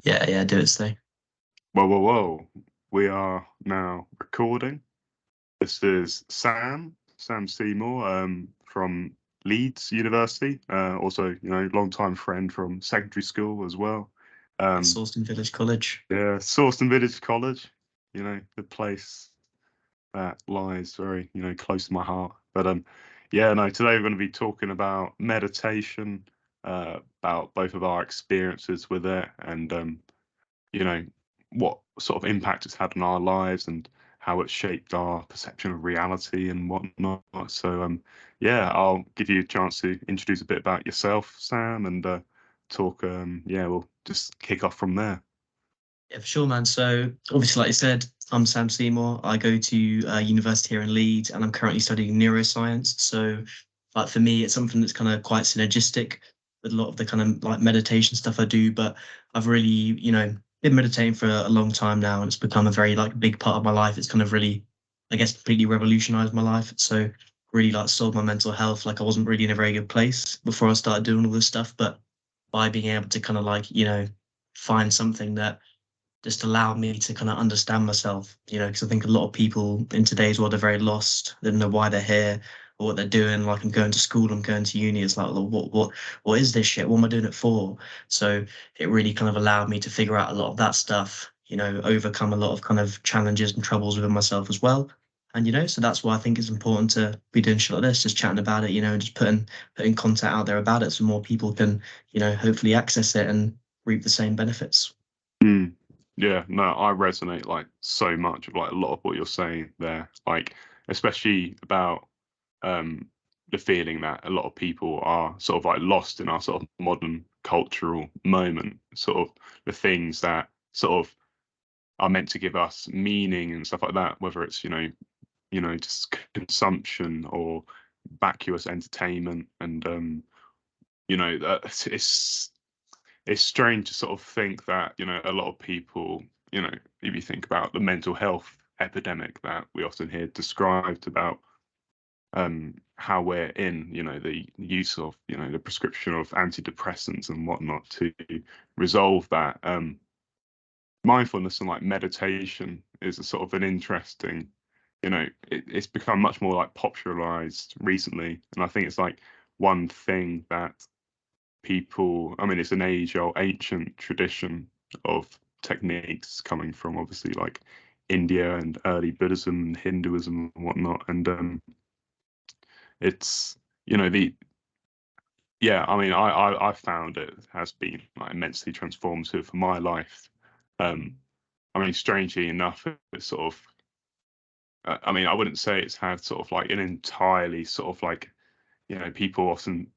Yeah, do it so. Whoa, whoa, whoa. We are now recording. This is Sam Seymour, from Leeds University. Also, long-time friend from secondary school as well. At Um, Sawston Village College. yeah, Sawston Village College, the place that lies very, close to my heart. But yeah, no, today we're going to be talking about meditation, about both of our experiences with it, and you know, what sort of impact it's had on our lives and how it's shaped our perception of reality and whatnot. So, yeah, I'll give you a chance to introduce a bit about yourself, Sam, and talk. Yeah, we'll just kick off from there. Yeah, for sure, man. So obviously, like you said, I'm Sam Seymour. I go to university here in Leeds, and I'm currently studying neuroscience. So, like for me, it's something that's kind of quite synergistic with a lot of the kind of like meditation stuff I do. But I've really, been meditating for a long time now, and it's become a very like big part of my life. It's kind of really, I guess, completely revolutionized my life. So really like solved my mental health. Like I wasn't really in a very good place before I started doing all this stuff, but by being able to kind of like, find something that just allowed me to kind of understand myself, because I think a lot of people in today's world are very lost. They don't know why they're here or what they're doing. Like I'm going to school, I'm going to uni. It's like, well, what is this shit? What am I doing it for? So it really kind of allowed me to figure out a lot of that stuff, overcome a lot of kind of challenges and troubles within myself as well. And so that's why I think it's important to be doing shit like this, just chatting about it, and just putting content out there about it so more people can, hopefully access it and reap the same benefits. Mm. Yeah, no, I resonate like so much with like a lot of what you're saying there. Like, especially about um the feeling that a lot of people are sort of like lost in our sort of modern cultural moment, sort of the things that sort of are meant to give us meaning and stuff like that, whether it's, just consumption or vacuous entertainment. And that it's strange to sort of think that, a lot of people, if you think about the mental health epidemic that we often hear described about, how we're in, the use of, the prescription of antidepressants and whatnot to resolve that. Mindfulness and like meditation is a sort of an interesting, it's become much more like popularized recently. And I think it's like one thing that people, I mean, it's an age old ancient tradition of techniques coming from obviously like India and early Buddhism and Hinduism and whatnot. And it's, the, yeah, I mean, I found it has been like immensely transformative for my life. Um, I mean, strangely enough, it's sort of, I mean, I wouldn't say it's had sort of like an entirely sort of like, people often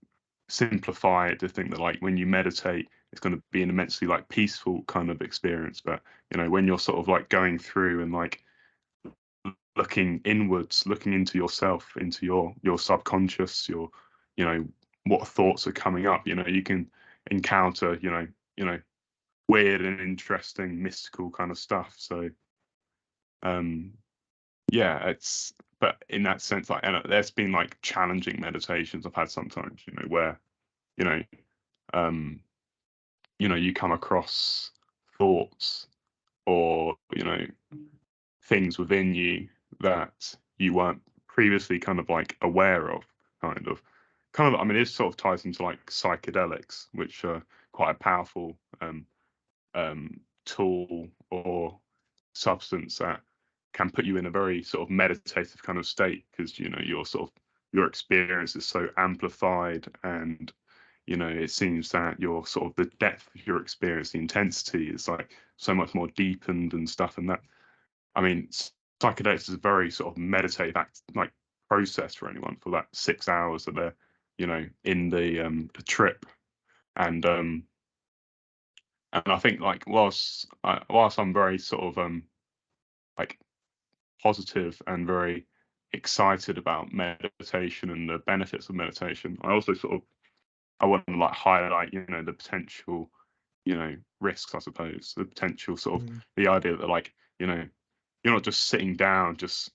simplify it to think that like when you meditate, it's going to be an immensely like peaceful kind of experience. But, when you're sort of like going through and like looking inwards, looking into yourself, into your subconscious, you know, what thoughts are coming up, you can encounter, weird and interesting mystical kind of stuff. So um yeah, it's, but in that sense, like, and there's been like challenging meditations I've had sometimes, where, you know, um, you come across thoughts or, things within you that you weren't previously kind of like aware of, I mean, it sort of ties into like psychedelics, which are quite a powerful tool or substance that can put you in a very sort of meditative kind of state because your sort of your experience is so amplified, and it seems that your sort of the depth of your experience, the intensity is like so much more deepened and stuff. And that, I mean, psychedelics is a very sort of meditative like process for anyone for that 6 hours that they're in the trip. And um and I think like whilst I'm very sort of like positive and very excited about meditation and the benefits of meditation, I also sort of, I want to like highlight, the potential, risks, I suppose, the potential sort of Mm. the idea that like, you're not just sitting down, just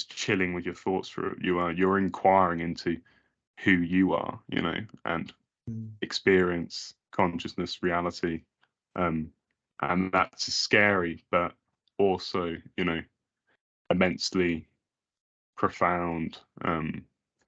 chilling with your thoughts for it. You're inquiring into who you are, and Mm. experience, consciousness, reality. Um, and that's a scary but also, you know, immensely profound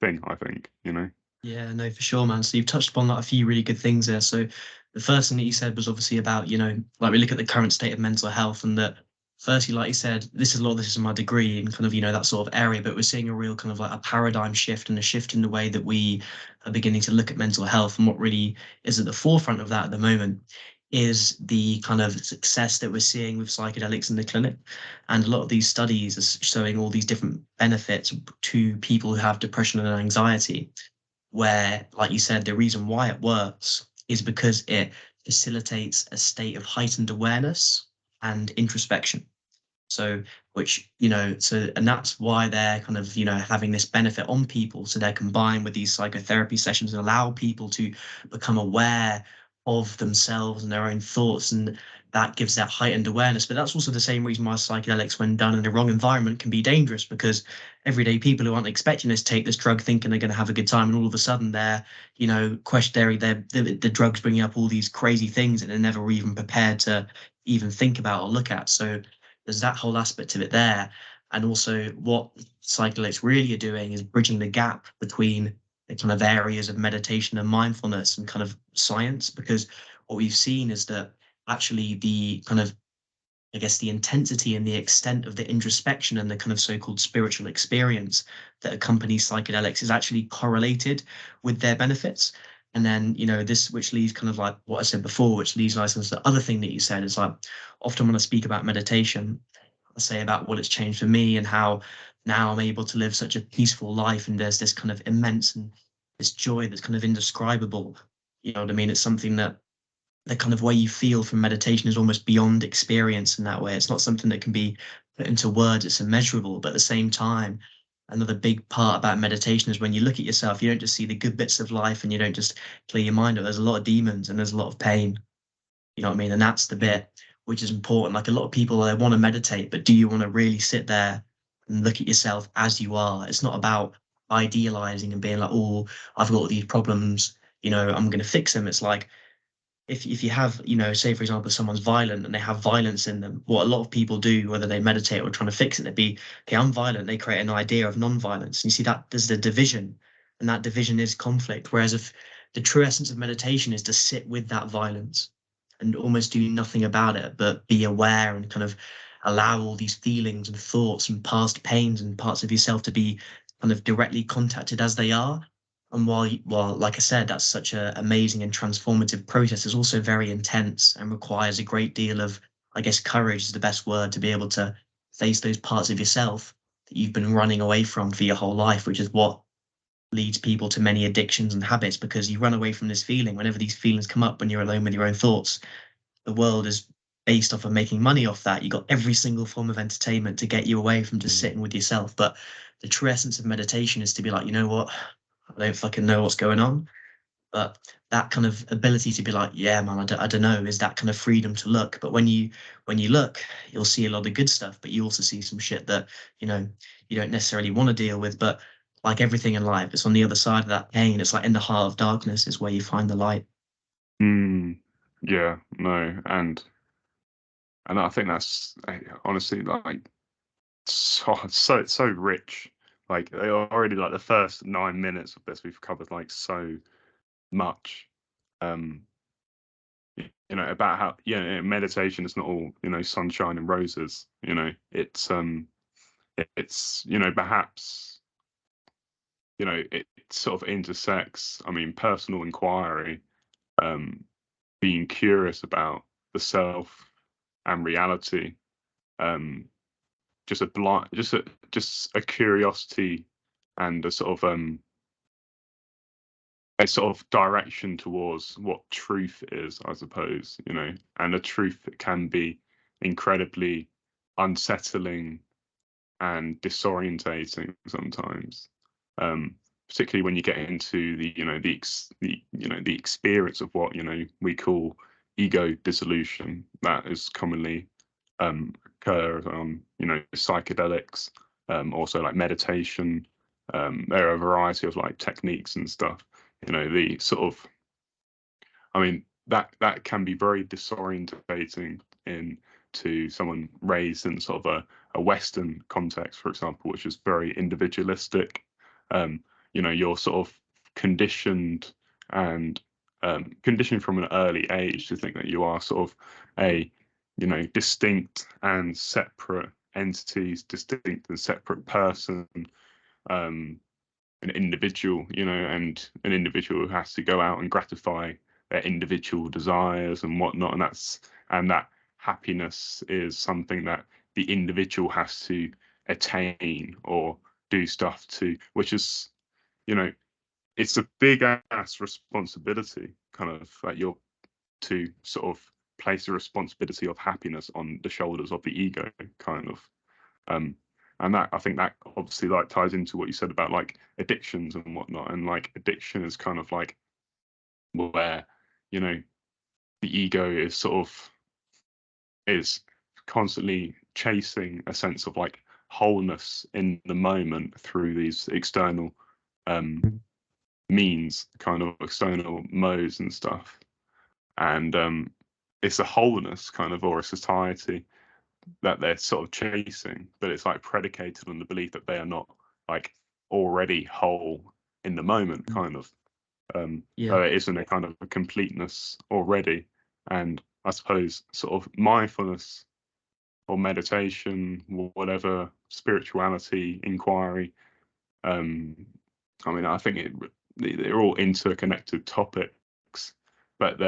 thing, I think, you know. Yeah, no, for sure, man. So you've touched upon like a few really good things there. So the first thing that you said was obviously about, like we look at the current state of mental health, and that firstly, like you said, this is my degree and kind of, that sort of area, but we're seeing a real kind of like a paradigm shift and a shift in the way that we are beginning to look at mental health. And what really is at the forefront of that at the moment is the kind of success that we're seeing with psychedelics in the clinic. And a lot of these studies are showing all these different benefits to people who have depression and anxiety, where, like you said, the reason why it works is because it facilitates a state of heightened awareness and introspection. So, and that's why they're kind of, having this benefit on people. So they're combined with these psychotherapy sessions and allow people to become aware of themselves and their own thoughts. And that gives that heightened awareness. But that's also the same reason why psychedelics, when done in the wrong environment, can be dangerous, because everyday people who aren't expecting to take this drug thinking they're going to have a good time, and all of a sudden they're, questioning the drugs bringing up all these crazy things that they're never even prepared to even think about or look at. So there's that whole aspect of it there. And also what psychedelics really are doing is bridging the gap between the kind of areas of meditation and mindfulness and kind of science, because what we've seen is that actually the kind of, I guess, the intensity and the extent of the introspection and the kind of so-called spiritual experience that accompanies psychedelics is actually correlated with their benefits. And then, this, which leads kind of like what I said before, which leads nicely into the other thing that you said, is like, often when I speak about meditation, I say about what it's changed for me and how now I'm able to live such a peaceful life. And there's this kind of immense and this joy that's kind of indescribable. You know what I mean? It's something that the kind of way you feel from meditation is almost beyond experience in that way. It's not something that can be put into words, it's immeasurable. But at the same time, another big part about meditation is when you look at yourself, you don't just see the good bits of life and you don't just clear your mind up. There's a lot of demons and there's a lot of pain. You know what I mean? And that's the bit which is important. Like, a lot of people, they want to meditate, but do you want to really sit there and look at yourself as you are? It's not about idealizing and being like, oh, I've got all these problems, I'm going to fix them. It's like, if you have, say for example, someone's violent and they have violence in them, what a lot of people do, whether they meditate or trying to fix it, they'd be, okay, I'm violent. They create an idea of non-violence. And you see that there's the division, and that division is conflict. Whereas if the true essence of meditation is to sit with that violence and almost do nothing about it, but be aware and kind of allow all these feelings and thoughts and past pains and parts of yourself to be kind of directly contacted as they are. And while, like I said, that's such an amazing and transformative process, it's also very intense and requires a great deal of, I guess, courage is the best word, to be able to face those parts of yourself that you've been running away from for your whole life, which is what leads people to many addictions and habits, because you run away from this feeling. Whenever these feelings come up when you're alone with your own thoughts, the world is based off of making money off that. You got every single form of entertainment to get you away from just sitting with yourself. But the true essence of meditation is to be like, you know what? I don't fucking know what's going on. But that kind of ability to be like, yeah, man, I don't know, is that kind of freedom to look. But when you look, you'll see a lot of good stuff, but you also see some shit that, you don't necessarily want to deal with. But like everything in life, it's on the other side of that pain. It's like in the heart of darkness is where you find the light. Yeah, no, and I think that's honestly like so rich. Like already, like the first 9 minutes of this, we've covered like so much. Um, about how meditation is not all sunshine and roses. It's perhaps it sort of intersects. I mean, personal inquiry, being curious about the self and reality, just a blind, just a curiosity and a sort of direction towards what truth is, I suppose, and a truth that can be incredibly unsettling and disorientating sometimes, particularly when you get into the experience of what we call ego dissolution, that is commonly occur on psychedelics, also like meditation. There are a variety of like techniques and stuff. The sort of, I mean, that can be very disorientating to someone raised in sort of a Western context, for example, which is very individualistic. You're sort of conditioned and conditioned from an early age to think that you are sort of a distinct and separate entities, distinct and separate person, an individual, and an individual who has to go out and gratify their individual desires and whatnot, and that happiness is something that the individual has to attain or do stuff to, which is, it's a big ass responsibility, kind of, that you're to sort of place the responsibility of happiness on the shoulders of the ego, kind of. And that, I think that obviously like ties into what you said about like addictions and whatnot. And like addiction is kind of like where, the ego is constantly chasing a sense of like wholeness in the moment through these external means, kind of external modes and stuff. And it's a wholeness kind of, or a satiety that they're sort of chasing, but it's like predicated on the belief that they are not like already whole in the moment, kind of. Though it isn't a kind of a completeness already. And I suppose sort of mindfulness or meditation, whatever, spirituality, inquiry. I mean, I think they're all interconnected topics, but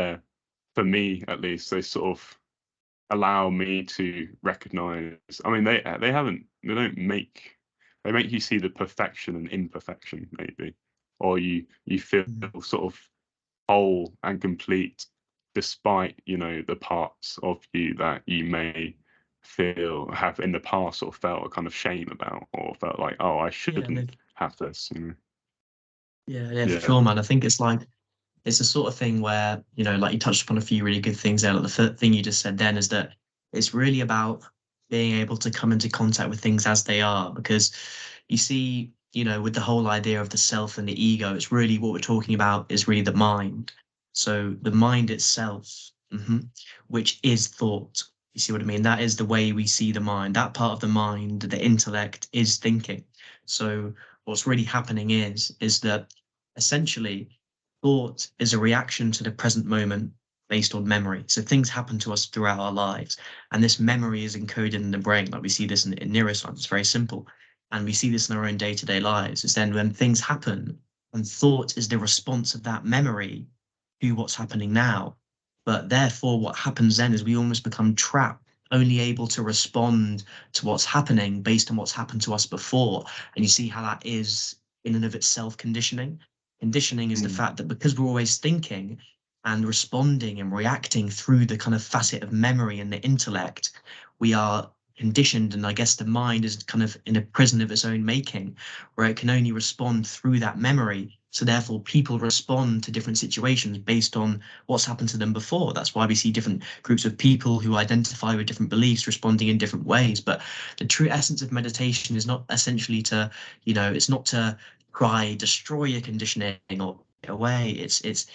for me at least, they sort of allow me to recognize. I mean, they make you see the perfection and imperfection, maybe, or you feel sort of whole and complete despite the parts of you that you may have in the past or felt a kind of shame about, or felt like, oh, I shouldn't have this. Yeah, for sure, man. I think it's the sort of thing where, like you touched upon a few really good things there. Like the first thing you just said then is that it's really about being able to come into contact with things as they are, because you see, with the whole idea of the self and the ego, it's really what we're talking about is really the mind. So the mind itself, which is thought. You see what I mean? That is the way we see the mind. That part of the mind, the intellect, is thinking. So what's really happening is that essentially thought is a reaction to the present moment based on memory. So things happen to us throughout our lives, and this memory is encoded in the brain. Like we see this in neuroscience. It's very simple. And we see this in our own day-to-day lives. It's then when things happen, and thought is the response of that memory to what's happening now. But therefore, what happens then is we almost become trapped, only able to respond to what's happening based on what's happened to us before. And you see how that is in and of itself conditioning. Conditioning is the fact that because we're always thinking and responding and reacting through the kind of facet of memory and the intellect, we are conditioned, and I guess the mind is kind of in a prison of its own making, where it can only respond through that memory. So therefore, people respond to different situations based on what's happened to them before. That's why we see different groups of people who identify with different beliefs responding in different ways. But the true essence of meditation is not essentially to, it's not to try destroy your conditioning or get away. It's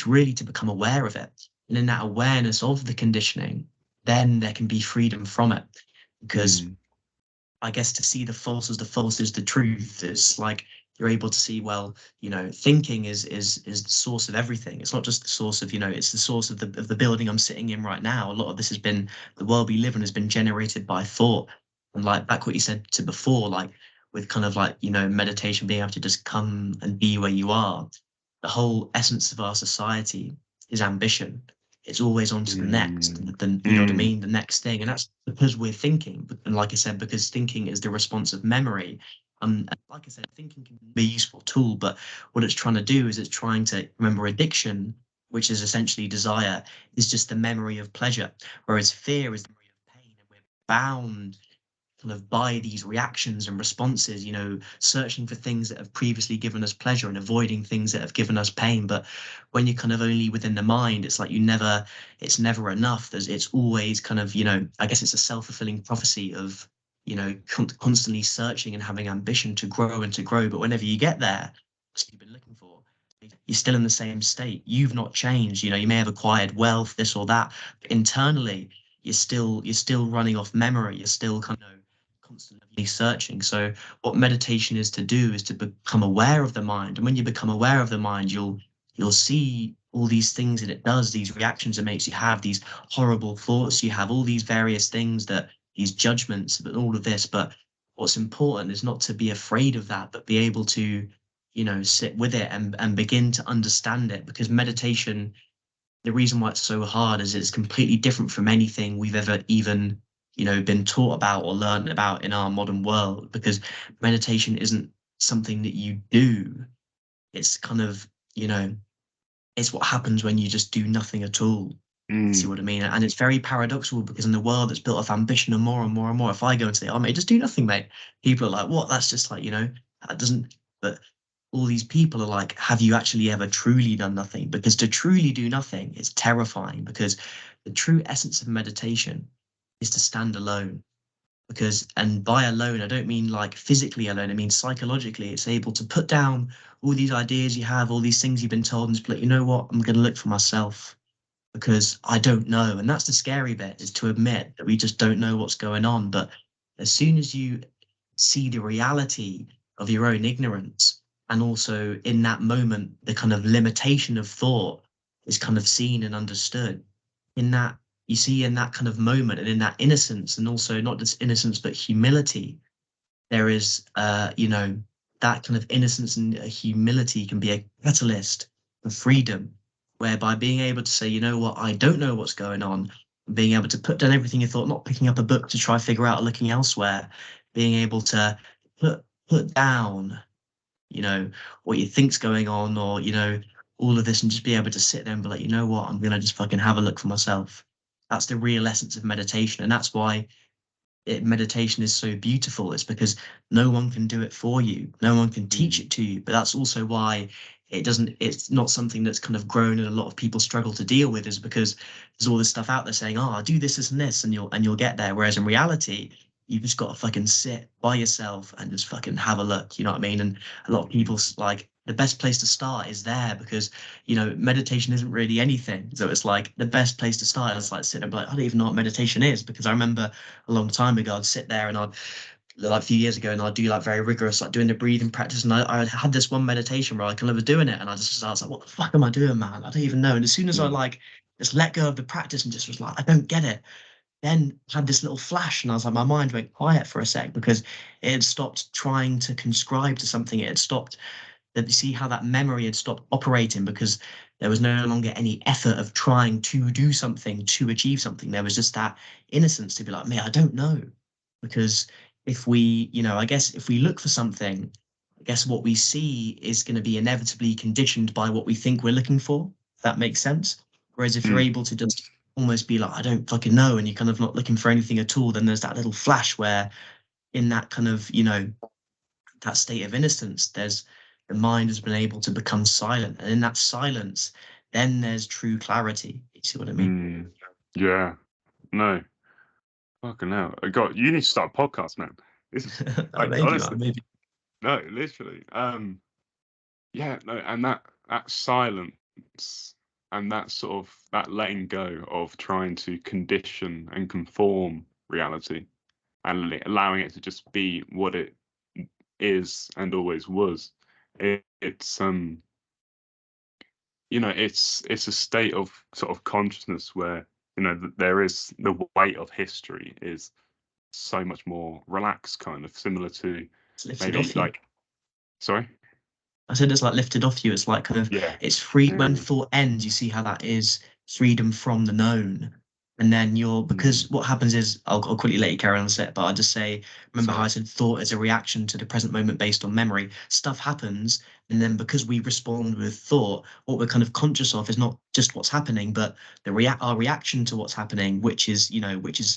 really to become aware of it. And in that awareness of the conditioning, then there can be freedom from it. Because I guess to see the false as the false is the truth. It's like you're able to see, well, thinking is the source of everything. It's not just the source of, it's the source of the building I'm sitting in right now. A lot of this has been, the world we live in has been generated by thought. And like back what you said to before, like with kind of like, meditation, being able to just come and be where you are. The whole essence of our society is ambition. It's always on to the next, you know what I mean? The next thing. And that's because we're thinking. And like I said, because thinking is the response of memory. And like I said, thinking can be a useful tool, but what it's trying to do is it's trying to remember addiction, which is essentially desire, is just the memory of pleasure, whereas fear is the memory of pain. And we're bound kind of by these reactions and responses, searching for things that have previously given us pleasure and avoiding things that have given us pain. But when you're kind of only within the mind, it's like it's never enough. It's always kind of, I guess it's a self-fulfilling prophecy of, constantly searching and having ambition to grow and to grow. But whenever you get there, that's what you've been looking for, you're still in the same state. You've not changed. You may have acquired wealth, this or that, but internally you're still running off memory. You're still kind of constantly searching. So what meditation is to do is to become aware of the mind. And when you become aware of the mind, you'll see all these things that it does, these reactions it makes you have, these horrible thoughts you have, all these various things, that these judgments, but all of this. But what's important is not to be afraid of that, but be able to sit with it and begin to understand it. Because meditation, the reason why it's so hard is it's completely different from anything we've ever even been taught about or learned about in our modern world. Because meditation isn't something that you do. It's kind of it's what happens when you just do nothing at all. See what I mean? And it's very paradoxical, because in the world that's built off ambition and more and more and more, if I go and say, oh mate, just do nothing, mate, people are like, what? That's just like, that doesn't. But all these people are like, have you actually ever truly done nothing? Because to truly do nothing is terrifying, because the true essence of meditation is to stand alone. Because, and by alone, I don't mean like physically alone, I mean psychologically. It's able to put down all these ideas you have, all these things you've been told, and just be like, you know what, I'm going to look for myself, because I don't know. And that's the scary bit, is to admit that we just don't know what's going on. But as soon as you see the reality of your own ignorance, and also in that moment, the kind of limitation of thought is kind of seen and understood, in that you see, in that kind of moment, and in that innocence, and also not just innocence, but humility, there is, that kind of innocence and humility can be a catalyst for freedom, whereby being able to say, you know what, I don't know what's going on, being able to put down everything you thought, not picking up a book to try figure out, looking elsewhere, being able to put down, what you think's going on, or, all of this, and just be able to sit there and be like, you know what, I'm going to just fucking have a look for myself. That's the real essence of meditation. And that's why meditation is so beautiful. It's because no one can do it for you. No one can teach it to you. But that's also why it's not something that's kind of grown, and a lot of people struggle to deal with, is because there's all this stuff out there saying, oh, do this and this, and you'll get there. Whereas in reality, you've just got to fucking sit by yourself and just fucking have a look. You know what I mean? And a lot of people, like, the best place to start is there, because meditation isn't really anything. So it's like the best place to start is like sitting and be like, I don't even know what meditation is. Because I remember a long time ago, I'd sit there and I'd, like a few years ago, and I'd do like very rigorous, like doing the breathing practice. And I had this one meditation where I kind of was doing it, and I was like, what the fuck am I doing, man? I don't even know. And as soon as I like just let go of the practice and just was like, I don't get it, then had this little flash, and I was like, my mind went quiet for a sec, because it had stopped trying to conscribe to something. It had stopped, that you see how that memory had stopped operating, because there was no longer any effort of trying to do something to achieve something. There was just that innocence to be like, man, I don't know. Because if we, I guess if we look for something, I guess what we see is going to be inevitably conditioned by what we think we're looking for, if that makes sense. Whereas if you're able to just almost be like, I don't fucking know, and you're kind of not looking for anything at all, then there's that little flash where, in that kind of, that state of innocence, the mind has been able to become silent. And in that silence, then there's true clarity. You see what I mean? Yeah. No. Fucking hell. God, you need to start a podcast, man. This is like, Maybe, honestly. maybe. No, literally. Yeah, no, and that silence, and that sort of that letting go of trying to condition and conform reality, and allowing it to just be what it is and always was. It's it's a state of sort of consciousness where there is the weight of history is so much more relaxed, kind of similar to maybe like, sorry. I said it's like lifted off you. It's like kind of, it's free. When thought ends, you see how that is freedom from the known. And then because what happens is, I'll quickly let you carry on a sec, but I'll just say, remember how I said thought is a reaction to the present moment based on memory. Stuff happens, and then because we respond with thought, what we're kind of conscious of is not just what's happening, but our reaction to what's happening, which is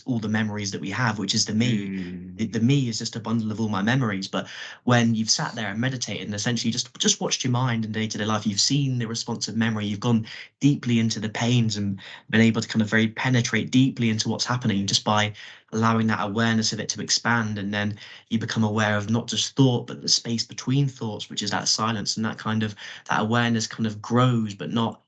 all the memories that we have, which is the me. The me is just a bundle of all my memories. But when you've sat there and meditated and essentially just watched your mind in day-to-day life, you've seen the responsive memory, you've gone deeply into the pains and been able to kind of very penetrate deeply into what's happening just by allowing that awareness of it to expand, and then you become aware of not just thought but the space between thoughts, which is that silence, and that kind of that awareness kind of grows, but not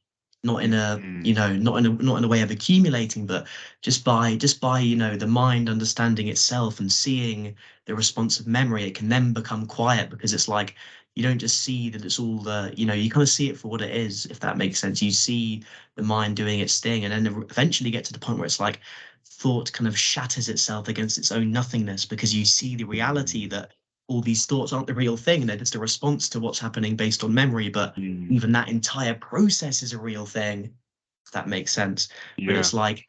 in a, Mm. you know, not in a way of accumulating, but just by you know, the mind understanding itself and seeing the response of memory, it can then become quiet, because it's like you don't just see that it's all the, you know, you kind of see it for what it is, if that makes sense. You see the mind doing its thing, and then eventually get to the point where it's like thought kind of shatters itself against its own nothingness, because you see the reality that all these thoughts aren't the real thing, and they're just a response to what's happening based on memory. But Mm. even that entire process is a real thing, if that makes sense. But Yeah. it's like,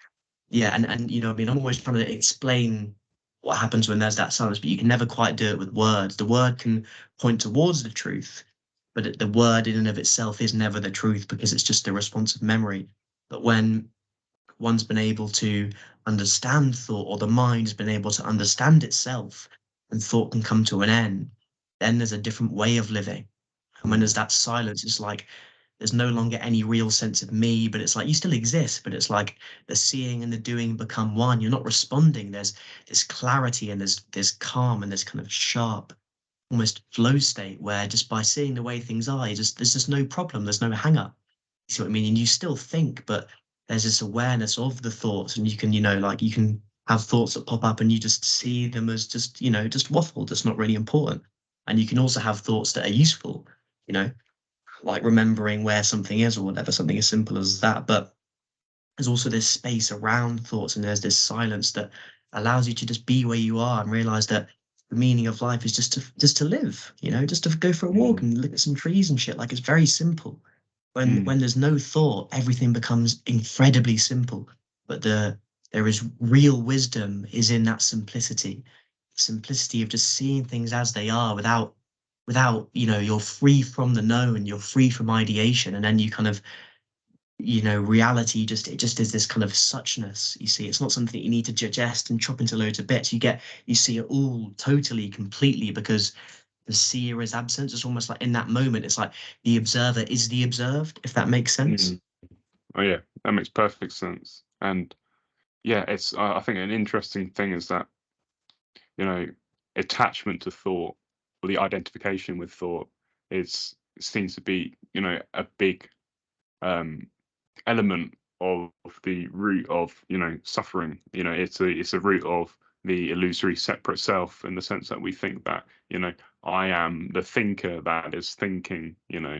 yeah, and you know, I mean, I'm always trying to explain what happens when there's that silence, but you can never quite do it with words. The word can point towards the truth, but the word in and of itself is never the truth, because it's just a response of memory. But when one's been able to understand thought, or the mind's been able to understand itself, and thought can come to an end, then there's a different way of living. And when there's that silence, it's like there's no longer any real sense of me, but it's like you still exist, but it's like the seeing and the doing become one. You're not responding. There's this clarity, and there's calm, and there's kind of sharp, almost flow state, where just by seeing the way things are, there's just no problem. There's no hang up. You see what I mean? And you still think, but there's this awareness of the thoughts, and you can, you know, like you can have thoughts that pop up, and you just see them as just, you know, just waffle, that's not really important. And you can also have thoughts that are useful, you know, like remembering where something is, or whatever, something as simple as that. But there's also this space around thoughts, and there's this silence that allows you to just be where you are, and realize that the meaning of life is just to live, you know, just to go for a walk Mm. and look at some trees and shit. Like, it's very simple. Mm. When there's no thought, everything becomes incredibly simple. But there is real wisdom is in that simplicity of just seeing things as they are, without, you know, you're free from the known, you're free from ideation, and then you kind of, you know, reality just, it just is this kind of suchness. You see, it's not something you need to digest and chop into loads of bits. You see it all totally, completely, because the seer is absent. It's almost like in that moment, it's like the observer is the observed, if that makes sense. Mm. Oh yeah, that makes perfect sense. And yeah, it's I think an interesting thing is that, you know, attachment to thought, or the identification with thought, is seems to be, you know, a big um element of the root of, you know, suffering. You know, it's a root of the illusory separate self, in the sense that we think that, you know, I am the thinker that is thinking, you know.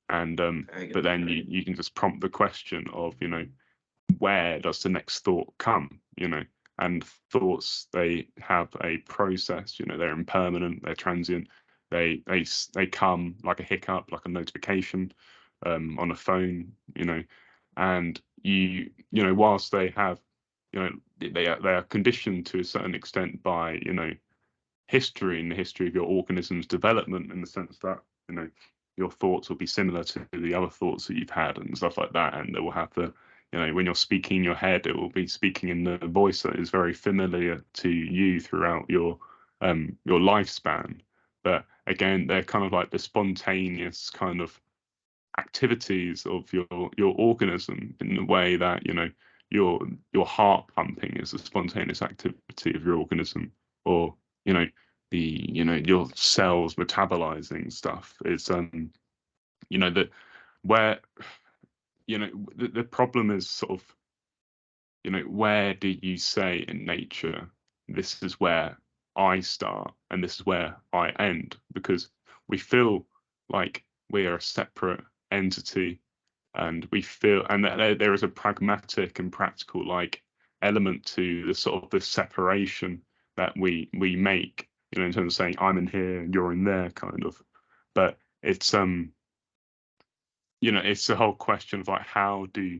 And Very good. but then you can just prompt the question of, you know, where does the next thought come, you know. And thoughts, they have a process, you know, they're impermanent, they're transient, they come like a hiccup, like a notification on a phone, you know. And you know, whilst they have, you know, they are conditioned to a certain extent by, you know, history, and the history of your organism's development, in the sense that, you know, your thoughts will be similar to the other thoughts that you've had and stuff like that, and they will have the, you know, when you're speaking in your head, it will be speaking in the voice that is very familiar to you throughout your lifespan. But again, they're kind of like the spontaneous kind of activities of your organism, in the way that, you know, your heart pumping is a spontaneous activity of your organism, or, you know, you know, your cells metabolizing stuff is you know, that where, you know, the problem is sort of, you know, where do you say in nature, this is where I start and this is where I end? Because we feel like we are a separate entity, and we feel, and that there is a pragmatic and practical like element to the sort of the separation that we make, you know, in terms of saying I'm in here and you're in there, kind of. But it's you know, it's the whole question of like, how do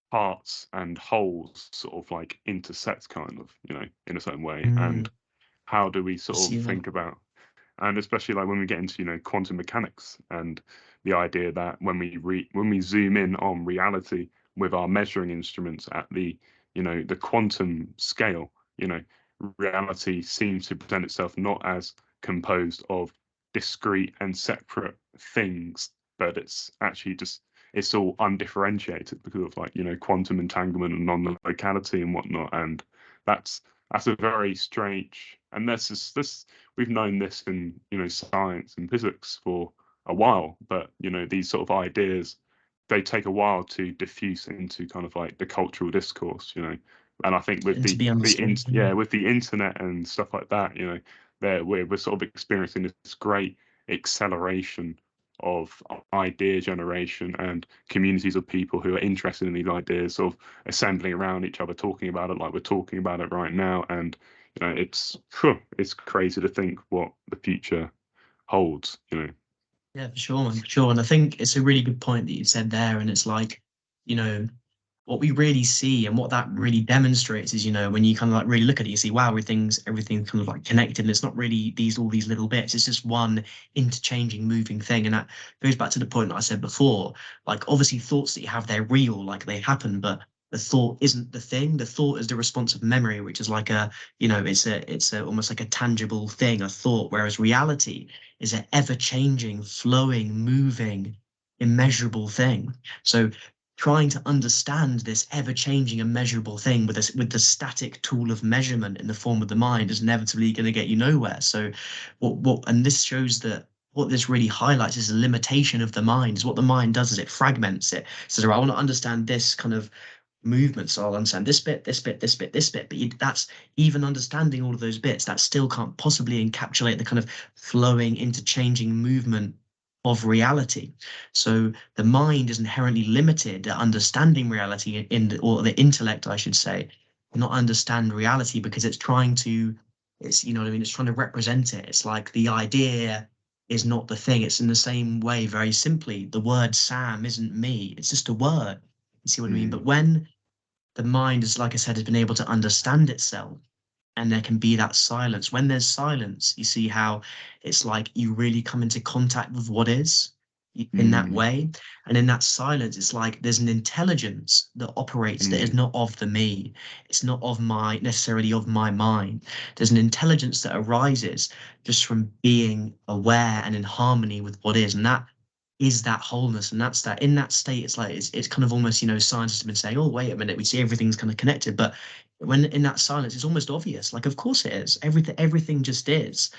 parts and wholes sort of like intersect, kind of, you know, in a certain way. Mm, And how do we I sort see of that. think about, and especially like when we get into, you know, quantum mechanics, and the idea that when we zoom in on reality with our measuring instruments at the, you know, the quantum scale, you know, reality seems to present itself not as composed of discrete and separate things, but it's actually just, it's all undifferentiated because of like, you know, quantum entanglement and non-locality and whatnot. And that's a very strange, and this we've known this in, you know, science and physics for a while, but you know, these sort of ideas, they take a while to diffuse into kind of like the cultural discourse, you know. And I think with And to be understood. with the internet and stuff like that, you know, we're sort of experiencing this great acceleration of idea generation and communities of people who are interested in these ideas sort of assembling around each other, talking about it like we're talking about it right now. And you know, it's crazy to think what the future holds, you know. Yeah, for sure, man, for sure. And I think it's a really good point that you said there. And it's like, you know, what we really see and what that really demonstrates is, you know, when you kind of like really look at it, you see, wow, everything's kind of like connected. And it's not really all these little bits. It's just one interchanging, moving thing. And that goes back to the point that I said before. Like, obviously, thoughts that you have, they're real, like they happen, but the thought isn't the thing. The thought is the response of memory, which is like a, you know, it's a almost like a tangible thing, a thought. Whereas reality is an ever-changing, flowing, moving, immeasurable thing. So trying to understand this ever-changing, immeasurable thing with with the static tool of measurement in the form of the mind is inevitably going to get you nowhere. So and this shows that what this really highlights is a limitation of the mind. Is what the mind does is it fragments it. So I want to understand this kind of movement, so I'll understand this bit, this bit, this bit, this bit. But that's even understanding all of those bits, that still can't possibly encapsulate the kind of flowing, interchanging movement of reality. So the mind is inherently limited at understanding reality or the intellect, I should say, not understand reality because it's trying to, it's, you know what I mean? It's trying to represent it. It's like the idea is not the thing. It's in the same way, very simply, the word Sam isn't me. It's just a word. You see what I mean? But when the mind is, like I said, has been able to understand itself, and there can be that silence. When there's silence, you see how it's like you really come into contact with what is in that Mm, way. And in that silence, it's like there's an intelligence that operates that is mm, not of the me. It's not of my necessarily of my mind. There's an intelligence that arises just from being aware and in harmony with what is. And that is that wholeness. And that's that in that state, it's like it's kind of almost, you know, scientists have been saying, oh, wait a minute, we see everything's kind of connected. But when in that silence, it's almost obvious. Like, of course it is. Everything just is.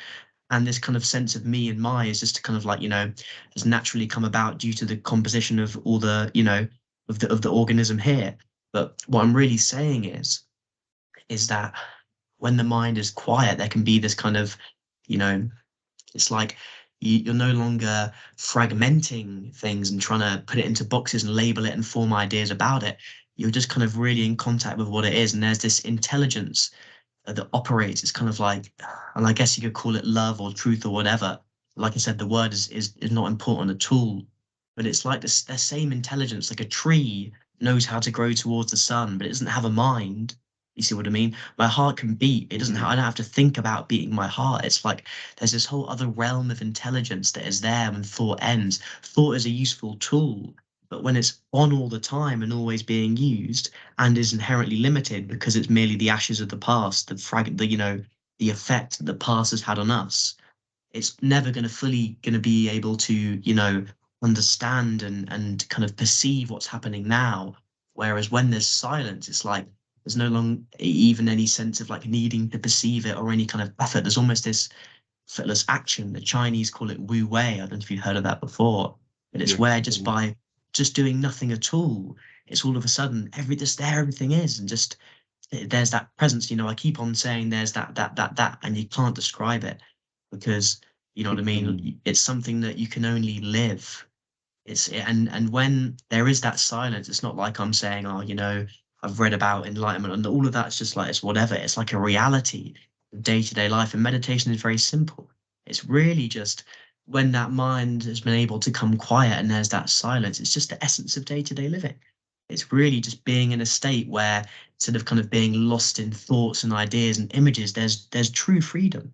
And this kind of sense of me and my is just kind of like, you know, has naturally come about due to the composition of all the, you know, of the organism here. But what I'm really saying is that when the mind is quiet, there can be this kind of, you know, it's like you're no longer fragmenting things and trying to put it into boxes and label it and form ideas about it. You're just kind of really in contact with what it is. And there's this intelligence that operates. It's kind of like, and I guess you could call it love or truth or whatever. Like I said, the word is not important at all, but it's like this the same intelligence, like a tree knows how to grow towards the sun, but it doesn't have a mind. You see what I mean? My heart can beat. It doesn't. mm, I don't have to think about beating my heart. It's like there's this whole other realm of intelligence that is there when thought ends. Thought is a useful tool, but when it's on all the time and always being used, and is inherently limited because it's merely the ashes of the past, the you know, the effect that the past has had on us. It's never going to fully going to be able to, you know, understand and kind of perceive what's happening now. Whereas when there's silence, it's like there's no longer even any sense of like needing to perceive it or any kind of effort. There's almost this effortless action. The Chinese call it Wu Wei. I don't know if you've heard of that before, but it's yeah. where just by just doing nothing at all, it's all of a sudden just there everything is, and just there's that presence. You know, I keep on saying there's that, and you can't describe it because you know what I Mm, mean. It's something that you can only live. And when there is that silence, it's not like I'm saying, oh, you know, I've read about enlightenment and all of that's just like it's whatever. It's like a reality of day-to-day life. And meditation is very simple. It's really just when that mind has been able to come quiet and there's that silence, it's just the essence of day-to-day living. It's really just being in a state where instead of kind of being lost in thoughts and ideas and images, there's true freedom,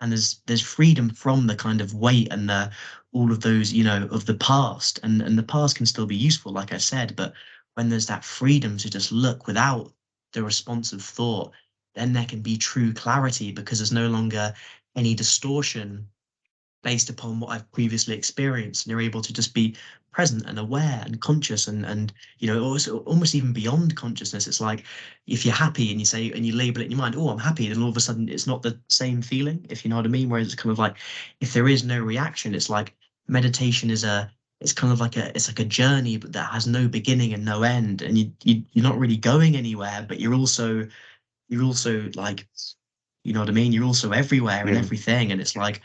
and there's freedom from the kind of weight and the all of those, you know, of the past. And the past can still be useful, like I said, but when there's that freedom to just look without the response of thought, then there can be true clarity because there's no longer any distortion based upon what I've previously experienced, and you're able to just be present and aware and conscious and also almost even beyond consciousness. It's like if you're happy and you say and you label it in your mind, oh, I'm happy, then all of a sudden it's not the same feeling, if you know what I mean. Whereas it's kind of like if there is no reaction, it's like meditation is a it's kind of like a journey, but that has no beginning and no end, and you're not really going anywhere, but you're also like, you know what I mean? You're also everywhere and Yeah. everything. And it's like,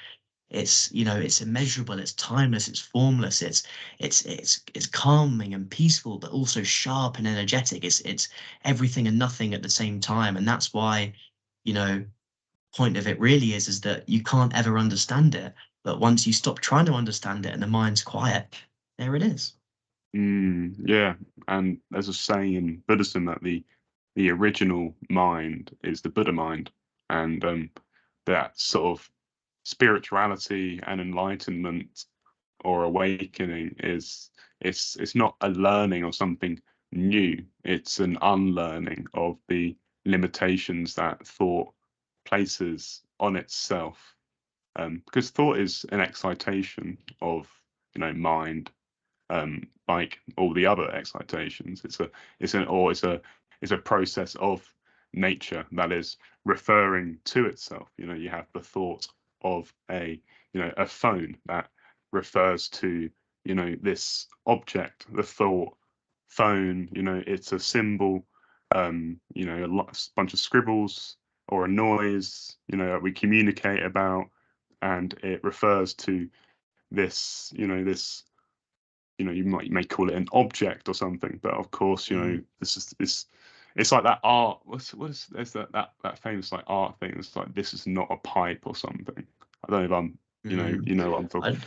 it's immeasurable, it's timeless, it's formless, it's calming and peaceful, but also sharp and energetic. It's everything and nothing at the same time. And that's why, you know, point of it really is that you can't ever understand it. But once you stop trying to understand it and the mind's quiet, there it is. Yeah, and there's a saying in Buddhism that the original mind is the Buddha mind, and that sort of spirituality and enlightenment or awakening is it's not a learning or something new. It's an unlearning of the limitations that thought places on itself. Because thought is an excitation of mind, like all the other excitations. It's a process of nature that is referring to itself. You have the thought of a phone that refers to this object. The thought phone, it's a symbol, a bunch of scribbles or a noise, that we communicate about, and it refers to this you may call it an object or something, but of course, this it's like that art. There's that famous like art thing. It's like, this is not a pipe or something. I don't know if I'm Mm. you know what I'm talking.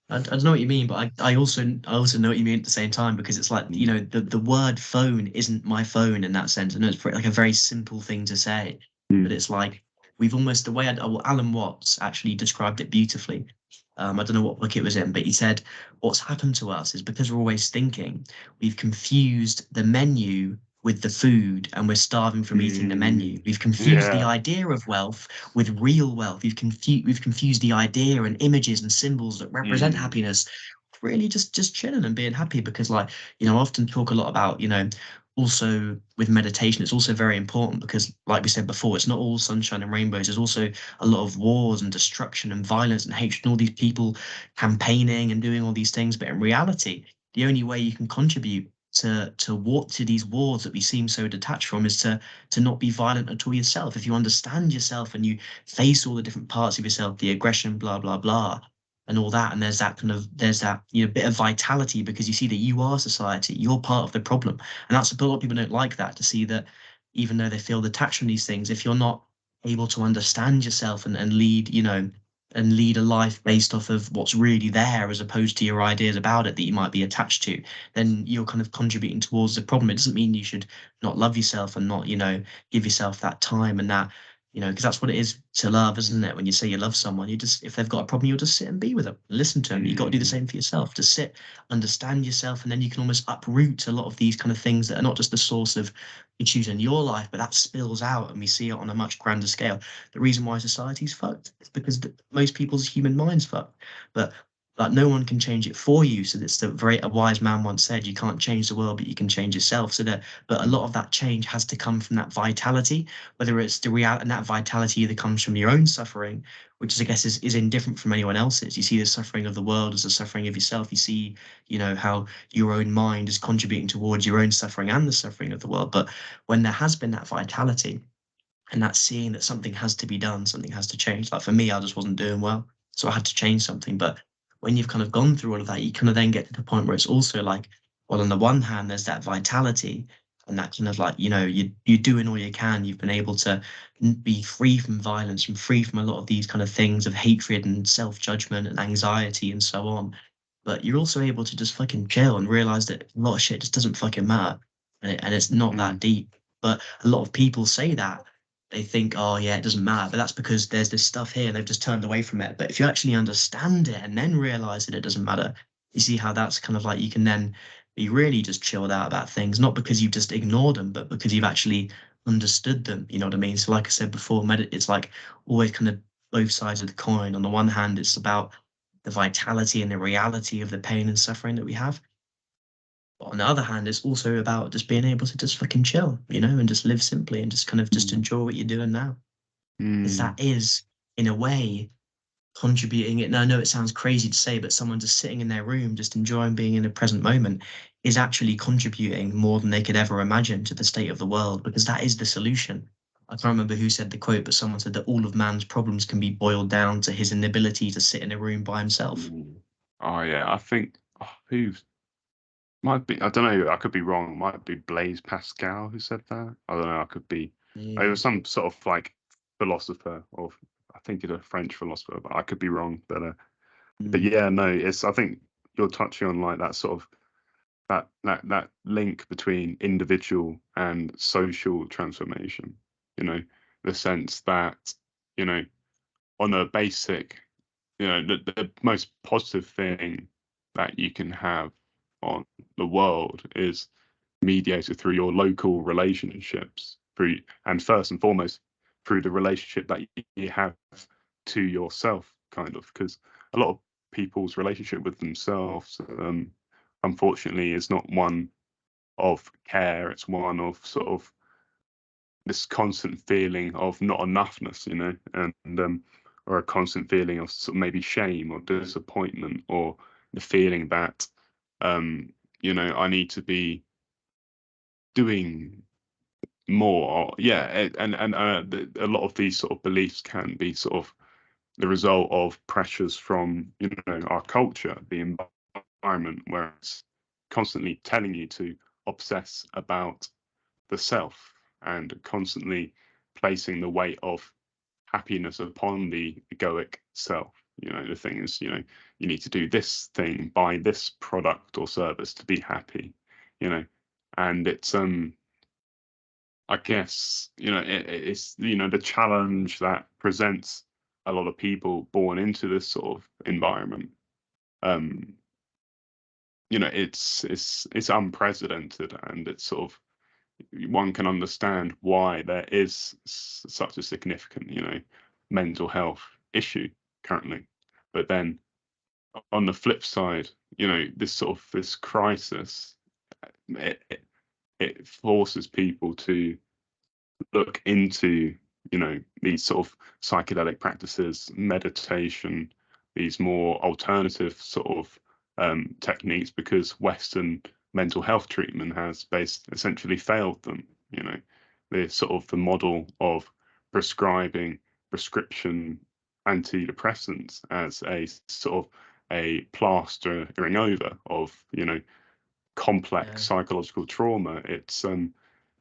I, I don't know what you mean, but I also know what you mean at the same time, because it's like, the word phone isn't my phone in that sense. I know it's like a very simple thing to say, but Mm. it's like we've almost the way Alan Watts actually described it beautifully. I don't know what book it was in, but he said what's happened to us is because we're always thinking, we've confused the menu with the food, and we're starving from eating the menu. We've confused the Yeah. idea of wealth with real wealth. We've confused the idea and images and symbols that represent Mm. happiness. Really, just chilling and being happy, because like, I often talk a lot about, also with meditation, it's also very important because, like we said before, it's not all sunshine and rainbows. There's also a lot of wars and destruction and violence and hatred and all these people campaigning and doing all these things. But in reality, the only way you can contribute to walk to these wars that we seem so detached from is to not be violent at all yourself. If you understand yourself and you face all the different parts of yourself, the aggression, blah blah blah, and all that, and there's that bit of vitality, because you see that you are society, you're part of the problem. And that's a lot of people don't like that, to see that even though they feel detached from these things, if you're not able to understand yourself and lead, and lead a life based off of what's really there, as opposed to your ideas about it that you might be attached to, then you're kind of contributing towards the problem. It doesn't mean you should not love yourself and not, give yourself that time and that, because that's what it is to love, isn't it? When you say you love someone, you just, if they've got a problem, you'll just sit and be with them, listen to them. You got to do the Mm. same for yourself, to sit, understand yourself, and then you can almost uproot a lot of these kind of things that are not just the source of issues in your life, but that spills out, and we see it on a much grander scale. The reason why society's fucked is because most people's human minds fucked. But like, no one can change it for you. So it's a wise man once said, you can't change the world, but you can change yourself. But a lot of that change has to come from that vitality, whether it's the reality, and that vitality either comes from your own suffering, which is, I guess, is indifferent from anyone else's. You see the suffering of the world as the suffering of yourself. You see, how your own mind is contributing towards your own suffering and the suffering of the world. But when there has been that vitality, and that's seeing that something has to be done, something has to change. Like for me, I just wasn't doing well, so I had to change something. But when you've kind of gone through all of that, you kind of then get to the point where it's also like, well, on the one hand, there's that vitality, and that kind of like, you're doing all you can. You've been able to be free from violence and free from a lot of these kind of things of hatred and self-judgment and anxiety and so on. But you're also able to just fucking chill and realize that a lot of shit just doesn't fucking matter, and it's not that Mm. deep. But a lot of people say that, they think, oh yeah, it doesn't matter. But that's because there's this stuff here and they've just turned away from it. But if you actually understand it and then realize that it doesn't matter, you see how that's kind of like, you can then be really just chilled out about things, not because you've just ignored them, but because you've actually understood them. You know what I mean? So like I said before, it's like always kind of both sides of the coin. On the one hand, it's about the vitality and the reality of the pain and suffering that we have. But on the other hand, it's also about just being able to just fucking chill, and just live simply and just kind of just enjoy what you're doing now. Because that is, in a way, contributing it. And I know it sounds crazy to say, but someone just sitting in their room, just enjoying being in the present moment, is actually contributing more than they could ever imagine to the state of the world, because that is the solution. I can't remember who said the quote, but someone said that all of man's problems can be boiled down to his inability to sit in a room by himself. Oh yeah, I think who might be, I don't know, I could be wrong. It might be Blaise Pascal who said that. I don't know. I could be. It was some sort of like philosopher, or I think it's a French philosopher, but I could be wrong. But yeah, no, it's. I think you're touching on like that sort of that link between individual and social transformation. The sense that on a basic, the most positive thing that you can have on the world is mediated through your local relationships, and first and foremost through the relationship that you have to yourself, kind of, because a lot of people's relationship with themselves, unfortunately, is not one of care. It's one of sort of this constant feeling of not enoughness, and or a constant feeling of sort of maybe shame or disappointment, or the feeling that I need to be doing more. Yeah, and a lot of these sort of beliefs can be sort of the result of pressures from our culture, the environment, where it's constantly telling you to obsess about the self and constantly placing the weight of happiness upon the egoic self. The thing is, you need to do this thing, buy this product or service to be happy, and it's I guess it's the challenge that presents a lot of people born into this sort of environment. um it's unprecedented, and it's sort of, one can understand why there is such a significant mental health issue currently. But then on the flip side, this crisis, it forces people to look into these sort of psychedelic practices, meditation, these more alternative sort of techniques, because Western mental health treatment has essentially failed them. The sort of the model of prescribing prescription antidepressants as a sort of a plastering over of complex psychological trauma. It's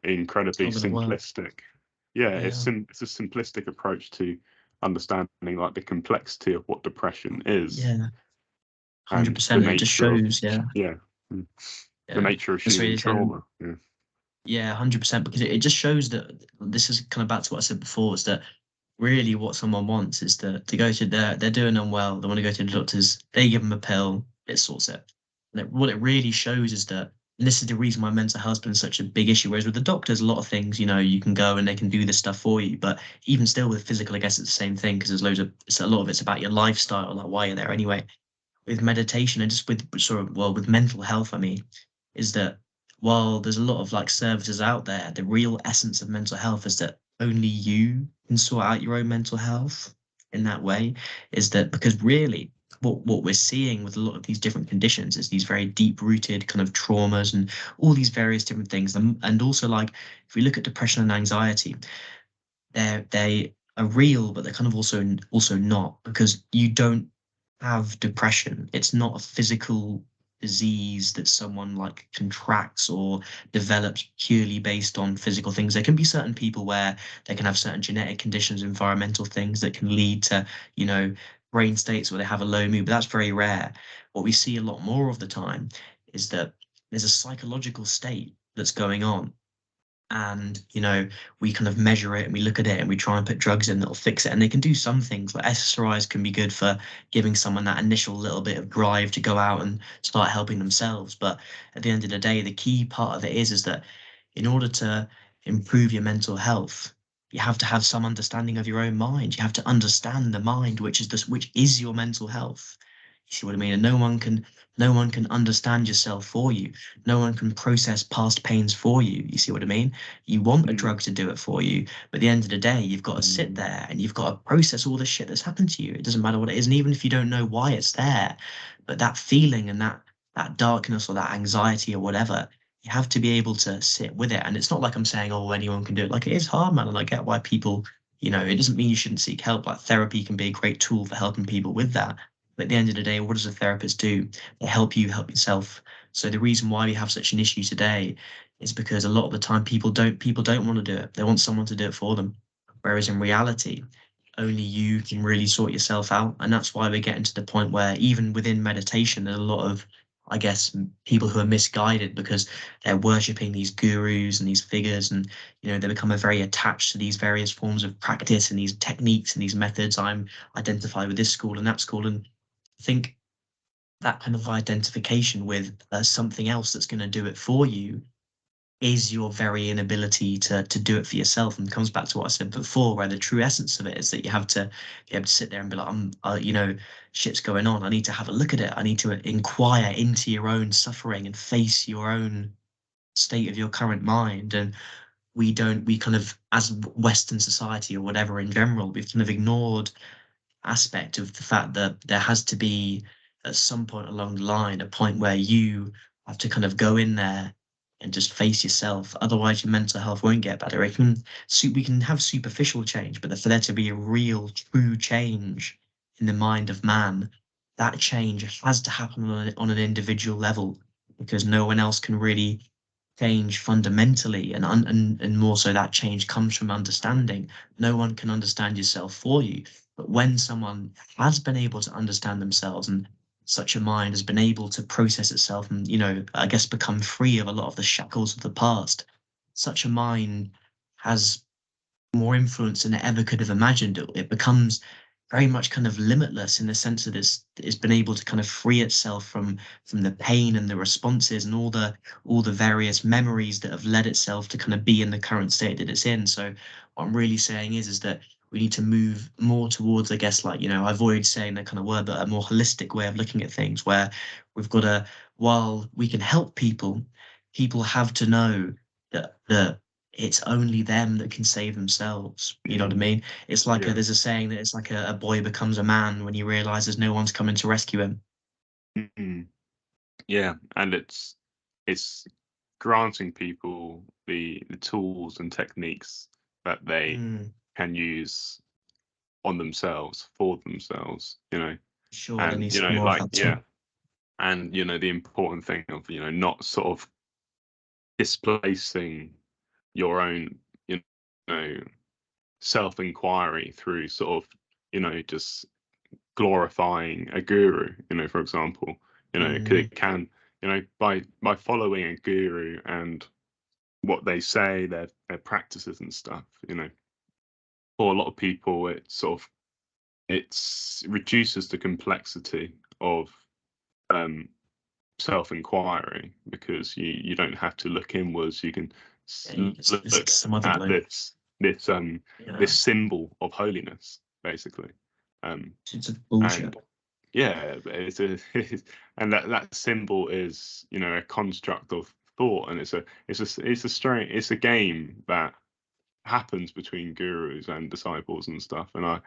incredibly It's not gonna work. simplistic. Yeah, Yeah. it's a simplistic approach to understanding like the complexity of what depression is, Yeah. and the 100%. It just nature of shows, yeah. mm, the Yeah. nature of That's human really saying. trauma. Yeah. Yeah, 100%, because it just shows that this is kind of back to what I said before, is that really what someone wants is to go to they're doing unwell, they want to go to the doctors, they give them a pill, it sorts it. And what it really shows is that, and this is the reason why mental health's been such a big issue, whereas with the doctors, a lot of things, you can go and they can do this stuff for you, but even still with physical, I guess it's the same thing, because there's a lot of it's about your lifestyle, like why you're there anyway. With meditation and just with with mental health, I mean, is that while there's a lot of like services out there, the real essence of mental health is that only you can sort out your own mental health in that way. Is that because really what we're seeing with a lot of these different conditions is these very deep rooted kind of traumas and all these various different things. And also, like, if we look at depression and anxiety, they are real, but they're kind of also not, because you don't have depression. It's not a physical disease that someone like contracts or develops purely based on physical things. There can be certain people where they can have certain genetic conditions, environmental things that can lead to, brain states where they have a low mood, but that's very rare. What we see a lot more of the time is that there's a psychological state that's going on, and we kind of measure it and we look at it and we try and put drugs in that'll fix it, and they can do some things, like SSRIs can be good for giving someone that initial little bit of drive to go out and start helping themselves. But at the end of the day, the key part of it is that in order to improve your mental health, you have to have some understanding of your own mind. You have to understand the mind, which is your mental health. You see what I mean? And no one can understand yourself for you. No one can process past pains for you. You see what I mean? You want a Mm. drug to do it for you, but at the end of the day, you've got to sit there and you've got to process all the shit that's happened to you. It doesn't matter what it is, and even if you don't know why it's there, but that feeling and that darkness or that anxiety or whatever, you have to be able to sit with it. And it's not like I'm saying, oh, anyone can do it. Like, it is hard, man, and I get why people, it doesn't mean you shouldn't seek help. Like, therapy can be a great tool for helping people with that. But at the end of the day, what does a therapist do? They help you help yourself. So the reason why we have such an issue today is because a lot of the time people don't want to do it. They want someone to do it for them. Whereas in reality, only you can really sort yourself out. And that's why we're getting to the point where even within meditation, there's a lot of, I guess, people who are misguided because they're worshipping these gurus and these figures, and they become very attached to these various forms of practice and these techniques and these methods. I'm identified with this school and that school, and I think that kind of identification with something else that's going to do it for you is your very inability to do it for yourself. And it comes back to what I said before, where the true essence of it is that you have to be able to sit there and be like, shit's going on. I need to have a look at it. I need to inquire into your own suffering and face your own state of your current mind. And we kind of, as Western society or whatever in general, we've kind of ignored aspect of the fact that there has to be at some point along the line a point where you have to kind of go in there and just face yourself. Otherwise, your mental health won't get better. We can have superficial change, but for there to be a real, true change in the mind of man, that change has to happen on an individual level, because no one else can really change fundamentally, and more so that change comes from understanding. No one can understand yourself for you, but when someone has been able to understand themselves, and such a mind has been able to process itself and, I guess, become free of a lot of the shackles of the past, such a mind has more influence than it ever could have imagined. It becomes very much kind of limitless in the sense that it's been able to kind of free itself from the pain and the responses and all the various memories that have led itself to kind of be in the current state that it's in. So what I'm really saying is that we need to move more towards, I guess, like, I avoid saying that kind of word, but a more holistic way of looking at things, where we've got to, while we can help people, people have to know that it's only them that can save themselves. You know what I mean? It's like Yeah. there's a saying that it's like a boy becomes a man when he realizes no one's coming to rescue him. Mm. Yeah, and it's granting people the tools and techniques that they Mm, can use on themselves, for themselves, sure, there and needs to be more of like, that yeah, too. and the important thing of not sort of displacing your own you know self-inquiry through sort of just glorifying a guru, for example. 'Cause Mm, it can, by following a guru and what they say, their practices and stuff, for a lot of people it sort of reduces the complexity of um self-inquiry, because you don't have to look inwards. You can yeah, you just listen look to some other at bloke. this um Yeah, this symbol of holiness, basically. um it's a bullshit. and yeah, it's a and that symbol is a construct of thought, and it's a strange, it's a game that happens between gurus and disciples and stuff. And I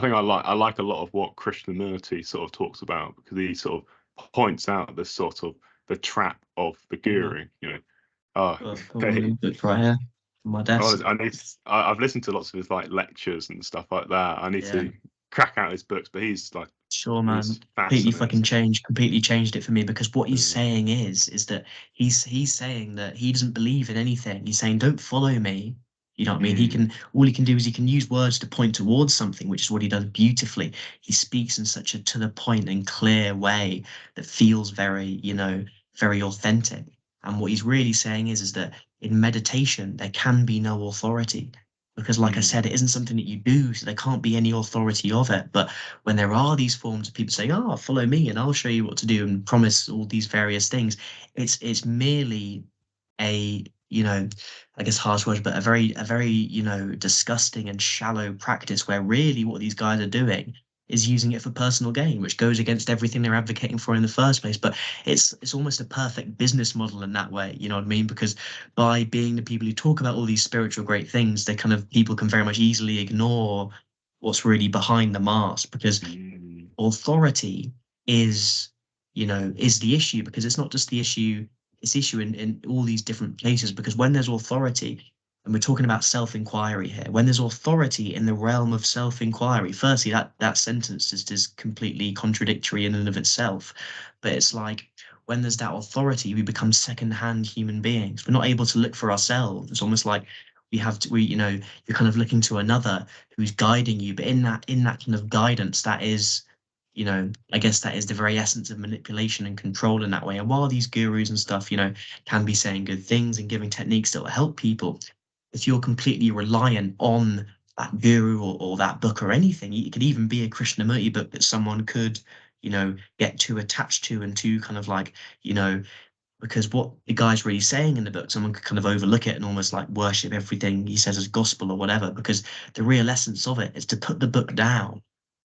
think I like a lot of what Krishnamurti sort of talks about, because he sort of points out the sort of the trap of the Oh, guru. Oh, I've got one of they, these books right here on my desk. I need I've listened to lots of his like lectures and stuff like that. I need Yeah. to crack out his books, but Sure, he's man. fascinating. Completely changed it for me, because what he's Mm, saying is that he's saying that he doesn't believe in anything. He's saying, don't follow me. You know what I mean? mm, All he can do is he can use words to point towards something, which is what he does beautifully. He speaks in such a to the point and clear way that feels very, very authentic. And what he's really saying is that in meditation, there can be no authority. Because, like I mm, said, it isn't something that you do, so there can't be any authority of it. But when there are these forms of people saying, "Oh, follow me, and I'll show you what to do," and promise all these various things, it's merely a, I guess harsh words, but a very disgusting and shallow practice, where really what these guys are doing is using it for personal gain, which goes against everything they're advocating for in the first place. But it's almost a perfect business model in that way, you know what I mean? Because by being the people who talk about all these spiritual great things, they kind of people can very much easily ignore what's really behind the mask, because Mm. authority is, is the issue, because it's not just the issue, it's the issue in all these different places. Because when there's authority, and we're talking about self-inquiry here, when there's authority in the realm of self-inquiry, firstly, that sentence is completely contradictory in and of itself. But it's like, when there's that authority, we become second-hand human beings. We're not able to look for ourselves. It's almost like you're kind of looking to another who's guiding you. But in that kind of guidance, that is, I guess that is the very essence of manipulation and control in that way. And while these gurus and stuff, can be saying good things and giving techniques that will help people, if you're completely reliant on that guru or that book or anything, it could even be a Krishnamurti book that someone could, get too attached to and too kind of like, because what the guy's really saying in the book, someone could kind of overlook it and almost like worship everything he says as gospel or whatever, because the real essence of it is to put the book down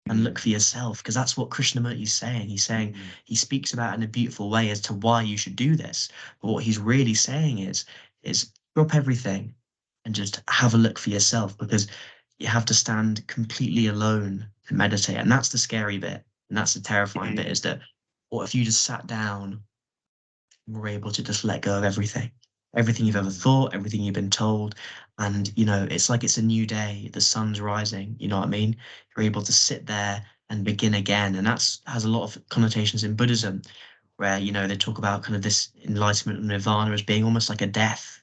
and look for yourself, because that's what Krishnamurti's saying. He's saying, he speaks about in a beautiful way as to why you should do this. But what he's really saying is drop everything and just have a look for yourself, because you have to stand completely alone to meditate. And that's the scary bit. And that's the terrifying bit, is that what if you just sat down and were able to just let go of everything you've ever thought, everything you've been told. And, it's like it's a new day, the sun's rising, you know what I mean? You're able to sit there and begin again. And that's has a lot of connotations in Buddhism, where, they talk about kind of this enlightenment and nirvana as being almost like a death.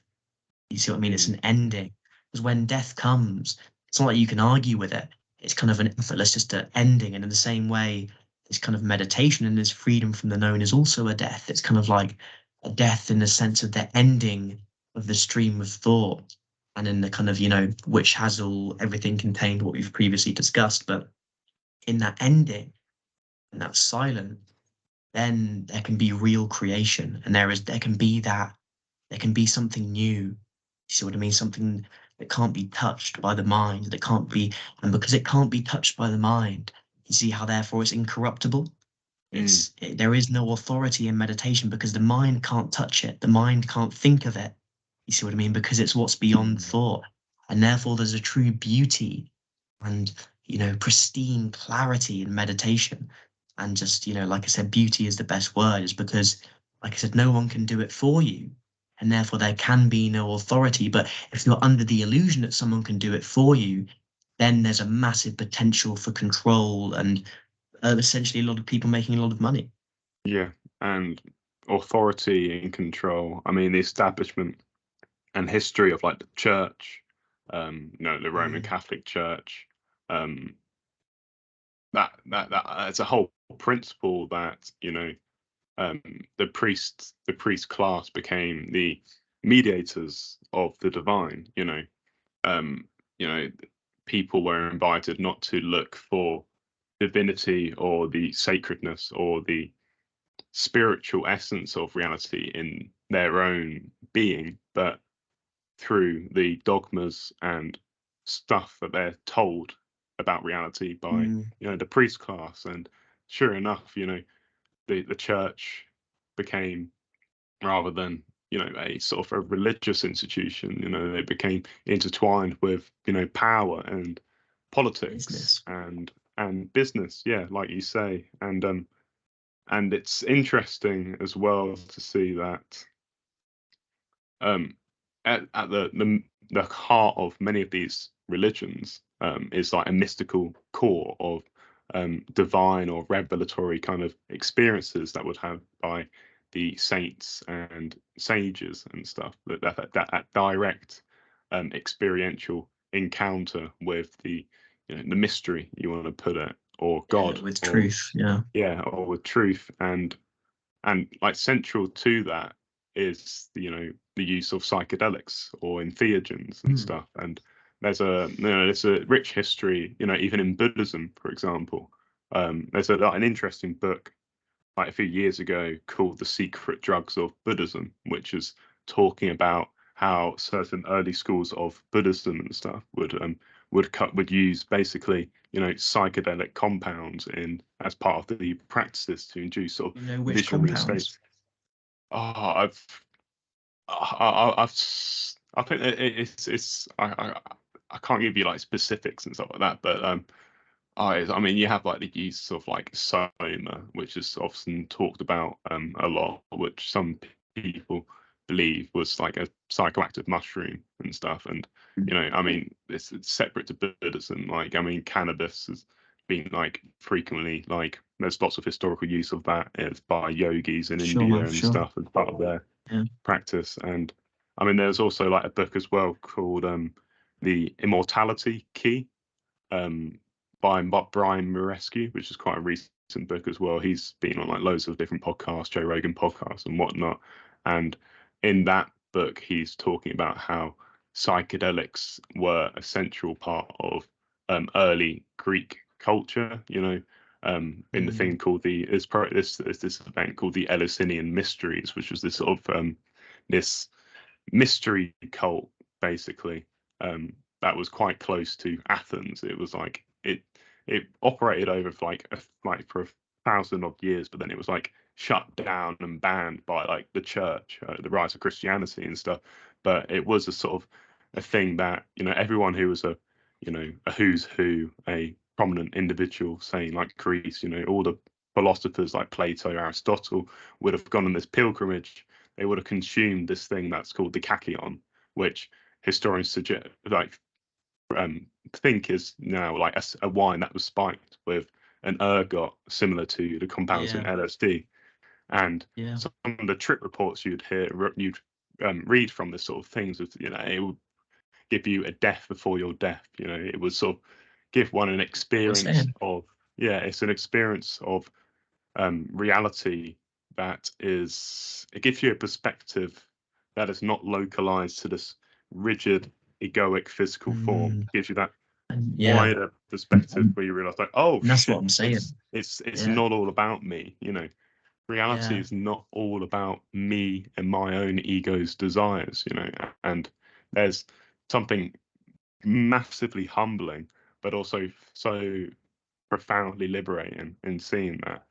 You see what I mean? It's an ending. Because when death comes, it's not like you can argue with it. It's kind of an effortless, just an ending. And in the same way, this kind of meditation and this freedom from the known is also a death. It's kind of like a death in the sense of the ending of the stream of thought, and in the kind of, which has everything contained what we've previously discussed. But in that ending, and that silence, then there can be real creation. And there can be something new. You see what I mean? Something that can't be touched by the mind, and because it can't be touched by the mind, you see how therefore it's incorruptible. There is no authority in meditation, because the mind can't touch it. The mind can't think of it. You see what I mean? Because it's what's beyond thought. And therefore there's a true beauty and, pristine clarity in meditation. And just, like I said, beauty is the best word, is because, like I said, no one can do it for you. And therefore there can be no authority. But if you're under the illusion that someone can do it for you, then there's a massive potential for control and essentially a lot of people making a lot of money. Yeah, and authority and control. I mean, the establishment and history of like the church, the Roman Catholic Church, um, that it's a whole principle that the priest class became the mediators of the divine. Um, you know, people were invited not to look for divinity or the sacredness or the spiritual essence of reality in their own being, but through the dogmas and stuff that they're told about reality by the priest class. And sure enough, the church became, rather than a sort of a religious institution, they became intertwined with power and politics Business. and business, yeah, like you say. And it's interesting as well to see that at the heart of many of these religions is like a mystical core of divine or revelatory kind of experiences that would have by the saints and sages and stuff, that direct experiential encounter with the mystery, you want to put it, or God, With or truth. Yeah. or with truth. And like central to that is the use of psychedelics or entheogens and stuff. And there's a rich history, even in Buddhism, for example. There's an interesting book like a few years ago called The Secret Drugs of Buddhism, which is talking about how certain early schools of Buddhism and stuff would would use basically, psychedelic compounds as part of the practices to induce sort of You know which visionary compounds? states. Oh, I think it's I can't give you like specifics and stuff like that, but I mean, you have like the use of like soma, which is often talked about a lot, which some people believe was like a psychoactive mushroom and stuff. And I mean, it's separate to Buddhism. Like, I mean, cannabis has been like frequently like there's lots of historical use of that by yogis in Sure, India man, and sure. stuff as part of their Yeah. practice. And I mean, there's also like a book as well called The Immortality Key by Brian Murescu, which is quite a recent book as well. He's been on like loads of different podcasts, Joe Rogan podcasts and whatnot. And in that book, he's talking about how psychedelics were a central part of early Greek culture. In the thing called there's this event called the Eleusinian Mysteries, which was this sort of this mystery cult basically that was quite close to Athens. It was like it operated over for like for 1,000 odd years, but then it was like shut down and banned by like the church, the rise of Christianity and stuff. But it was a sort of a thing that everyone who was a who's who, a prominent individual, saying like Greece, all the philosophers like Plato, Aristotle would have gone on this pilgrimage. They would have consumed this thing that's called the kakeion, which historians suggest think is now like a wine that was spiked with an ergot similar to the compounds in Yeah. LSD. And Yeah. some of the trip reports you'd read from this sort of things is it would give you a death before your death. It would sort of give one an You're experience saying. of it's an experience of reality it gives you a perspective that is not localized to this rigid egoic physical form. Mm, It gives you that and yeah, wider perspective where you realize like, oh and that's what shit, I'm saying. it's Yeah. not all about me. Reality Yeah. is not all about me and my own ego's desires. And there's something massively humbling but also so profoundly liberating in seeing that.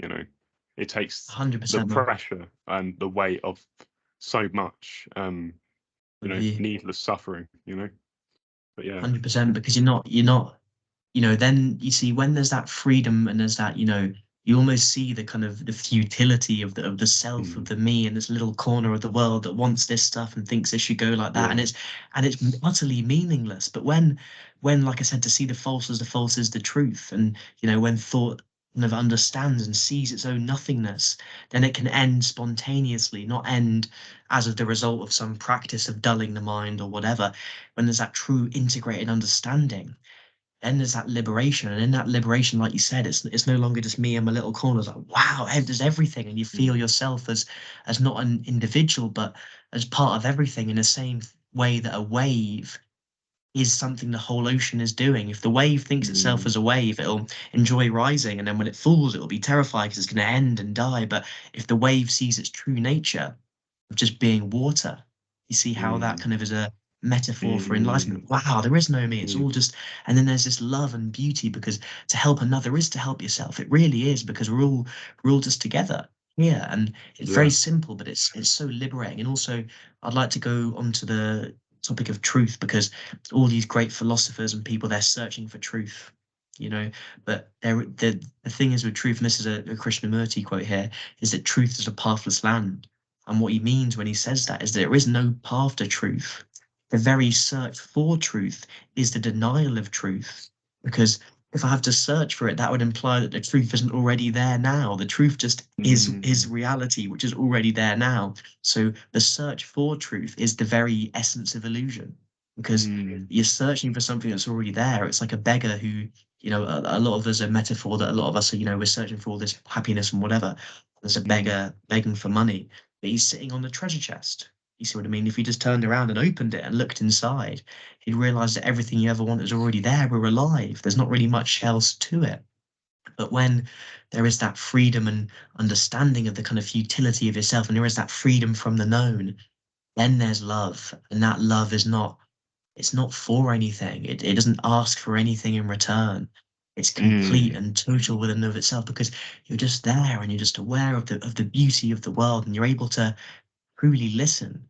It takes the 100%, man. pressure and the weight of so much With you. needless suffering. But yeah. 100%, because you're not, then you see when there's that freedom and there's that, you almost see the kind of the futility of the self, of Mm, the me in this little corner of the world that wants this stuff and thinks it should go like that. yeah. And it's utterly meaningless. But when, like I said, to see the false as the false is the truth, and when thought kind of understands and sees its own nothingness, then it can end spontaneously, not end as of the result of some practice of dulling the mind or whatever. When there's that true integrated understanding, then there's that liberation. And in that liberation, like you said, it's no longer just me and my little corner. It's like, wow, there's everything. And you feel Mm, yourself as not an individual, but as part of everything, in the same way that a wave is something the whole ocean is doing. If the wave thinks itself mm, as a wave, it'll enjoy rising. And then when it falls, it'll be terrified because it's going to end and die. But if the wave sees its true nature of just being water, you see how that mm, kind of is a metaphor for mm, enlightenment. Wow, there is no me. It's mm, all just, and then there's this love and beauty, because to help another is to help yourself. It really is, because we're all just together. Yeah, and it's very yeah. simple, but it's so liberating. And also, I'd like to go onto the topic of truth, because all these great philosophers and people, they're searching for truth, but the thing is with truth, and this is a Krishnamurti quote here, is that truth is a pathless land. And what he means when he says that is that there is no path to truth. The very search for truth is the denial of truth. Because if I have to search for it, that would imply that the truth isn't already there now. The truth just is Mm, reality, which is already there now. So the search for truth is the very essence of illusion, because mm, you're searching for something that's already there. It's like a beggar who, a lot of us are metaphor that a lot of us are, we're searching for all this happiness and whatever. There's a mm, beggar begging for money, but he's sitting on the treasure chest. You see what I mean? If he just turned around and opened it and looked inside, he'd realize that everything you ever want is already there. We're alive. There's not really much else to it. But when there is that freedom and understanding of the kind of futility of yourself, and there is that freedom from the known, then there's love. And that love is not it's not for anything. It doesn't ask for anything in return. It's complete Mm. and total within and of itself, because you're just there and you're just aware of the beauty of the world, and you're able to truly listen.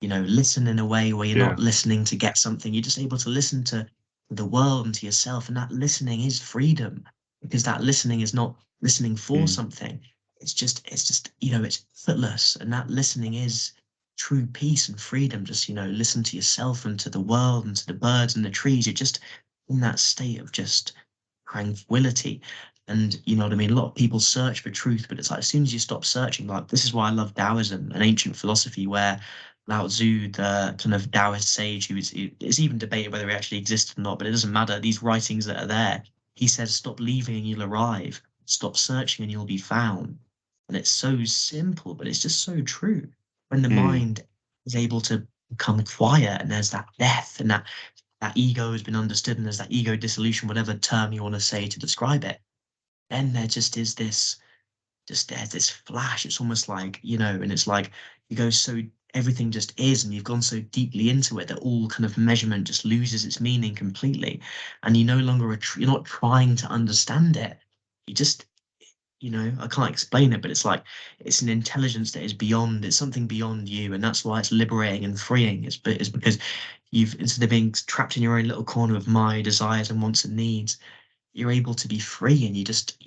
Listen in a way where you're not Yeah. listening to get something. You're just able to listen to the world and to yourself, and that listening is freedom, because that listening is not listening for Mm. something. It's just it's effortless, and that listening is true peace and freedom. Just listen to yourself and to the world and to the birds and the trees. You're just in that state of just tranquility. And you know what I mean? A lot of people search for truth, but it's like as soon as you stop searching, like this is why I love Taoism, an ancient philosophy where Lao Tzu, the kind of Taoist sage, it's even debated whether he actually existed or not, but it doesn't matter. These writings that are there, he says, stop leaving and you'll arrive. Stop searching and you'll be found. And it's so simple, but it's just so true. When the Mm. mind is able to become quiet, and there's that death, and that ego has been understood, and there's that ego dissolution, whatever term you want to say to describe it, then there just is this, just there's this flash. It's almost like, and it's like you go so, everything just is, and you've gone so deeply into it that all kind of measurement just loses its meaning completely. And you no longer you're not trying to understand it. You just, I can't explain it, but it's like it's an intelligence that is beyond, it's something beyond you. And that's why it's liberating and freeing. It's because you've, instead of being trapped in your own little corner of my desires and wants and needs, you're able to be free, and you just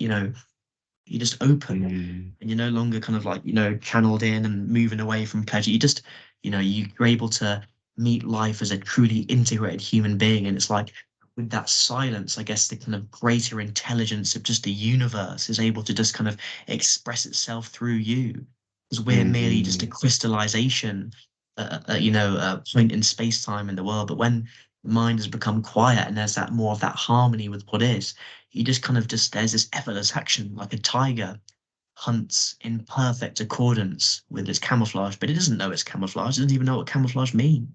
open, Mm. and you're no longer kind of like, channeled in and moving away from pleasure. You just, you're able to meet life as a truly integrated human being. And it's like with that silence, I guess the kind of greater intelligence of just the universe is able to just kind of express itself through you, because we're merely just a Mm. crystallization, a point in space time in the world. But when the mind has become quiet and there's that more of that harmony with what is, you just kind of just, there's this effortless action, like a tiger hunts in perfect accordance with its camouflage, but it doesn't know it's camouflage. It doesn't even know what camouflage means.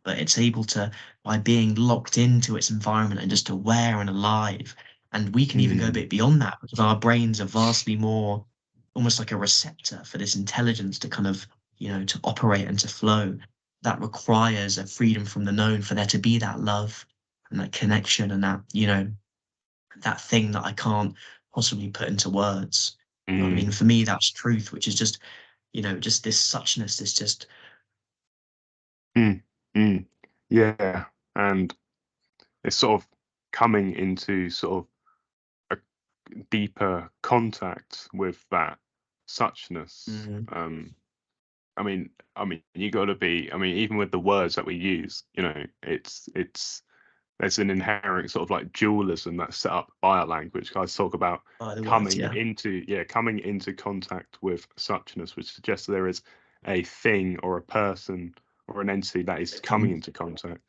But it's able to, by being locked into its environment and just aware and alive. And we can even go a Mm. bit beyond that, because our brains are vastly more, almost like a receptor for this intelligence to kind of, to operate and to flow. That requires a freedom from the known for there to be that love and that connection, and that, that thing that I can't possibly put into words. You know what I mean? Mm. For me, that's truth, which is just, just this suchness, this just, Mm. Mm. Yeah. And it's sort of coming into sort of a deeper contact with that suchness. mm, I mean, you got to be. I mean, even with the words that we use, it's there's an inherent sort of like dualism that's set up by our language. Guys talk about by the words, yeah. coming into contact with suchness, which suggests there is a thing or a person or an entity that is coming into contact.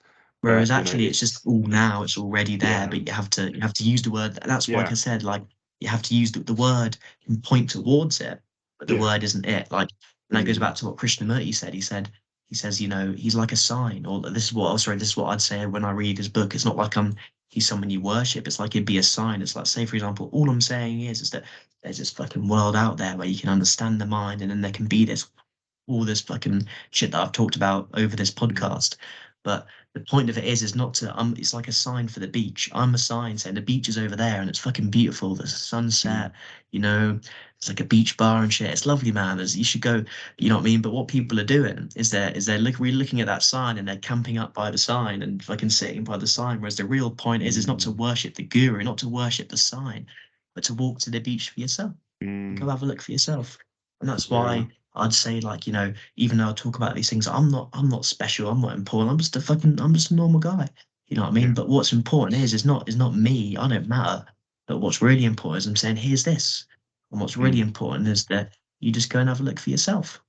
Whereas But actually, it's just all now, it's already there, yeah, but you have to use the word. That's why, like yeah, I said, like you have to use the word and point towards it, but the yeah, word isn't it. Like, and that goes mm, back to what Krishnamurti said. He says, he's like a sign, or this is what, oh, sorry, this is what I'd say when I read his book. It's not like he's someone you worship. It's like he'd be a sign. It's like, say, for example, all I'm saying is that there's this fucking world out there where you can understand the mind, and then there can be this all this fucking shit that I've talked about over this mm, podcast. But the point of it is not to, it's like a sign for the beach. I'm a sign saying the beach is over there and it's fucking beautiful. There's a mm, sunset, it's like a beach bar and shit. It's lovely, man. You should go, you know what I mean? But what people are doing is they're really looking at that sign, and they're camping up by the sign and fucking sitting by the sign. Whereas the real point is not to mm, worship the guru, not to worship the sign, but to walk to the beach for yourself. Go mm, have a look for yourself. And that's yeah, why I'd say, like, even though I talk about these things, I'm not special, I'm not important, I'm just a normal guy. You know what I mean? yeah, But what's important is not me, I don't matter. But what's really important is I'm saying, here's this. And what's really mm, important is that you just go and have a look for yourself.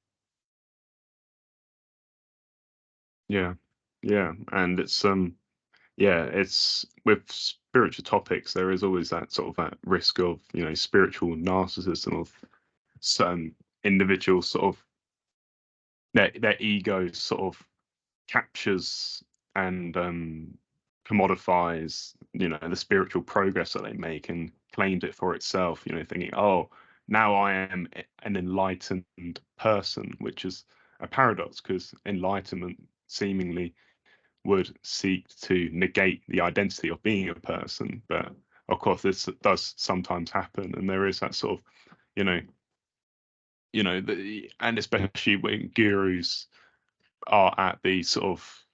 yeah, yeah. And yeah, it's with spiritual topics, there is always that sort of that risk of, spiritual narcissism of certain individuals sort of their ego sort of captures and commodifies, the spiritual progress that they make and claims it for itself, thinking, oh, now I am an enlightened person, which is a paradox because enlightenment seemingly would seek to negate the identity of being a person. But of course, this does sometimes happen, and there is that sort of, you know, and especially when gurus are at the sort of,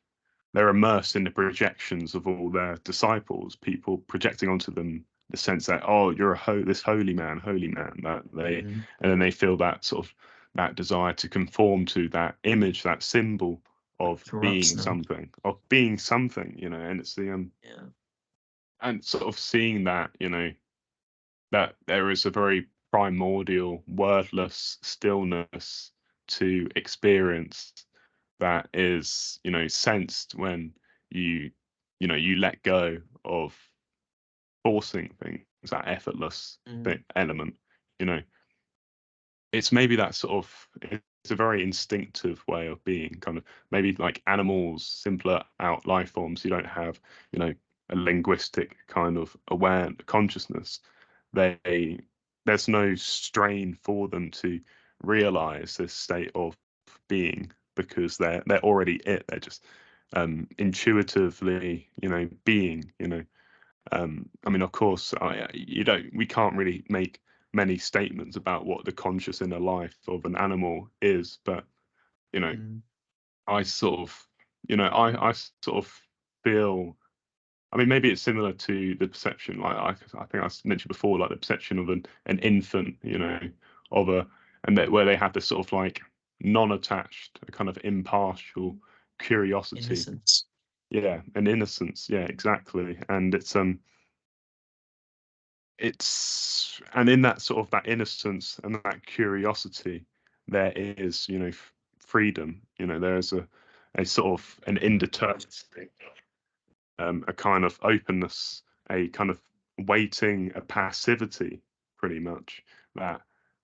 they're immersed in the projections of all their disciples, people projecting onto them the sense that, oh, you're this holy man, that they, and then they feel that sort of, that desire to conform to that image, that symbol of being something, and it's the and sort of seeing that, that there is a very primordial, wordless stillness to experience that is, sensed when you let go of forcing things, that effortless element. It's maybe that sort of, it's a very instinctive way of being, kind of maybe like animals, simpler out life forms who don't have, a linguistic kind of aware consciousness. There's no strain for them to realize this state of being, because they're already it. They're just intuitively, being. I mean, of course, we can't really make many statements about what the conscious inner life of an animal is, but I sort of, I sort of feel. I mean, maybe it's similar to the perception, like I think I mentioned before, like the perception of an infant, of and that where they have this sort of like non-attached, a kind of impartial curiosity, innocence. Yeah, an innocence. Yeah, exactly. And it's and in that sort of that innocence and that curiosity, there is, freedom. There's a sort of an indeterminacy, a kind of openness, a kind of waiting, a passivity, pretty much, that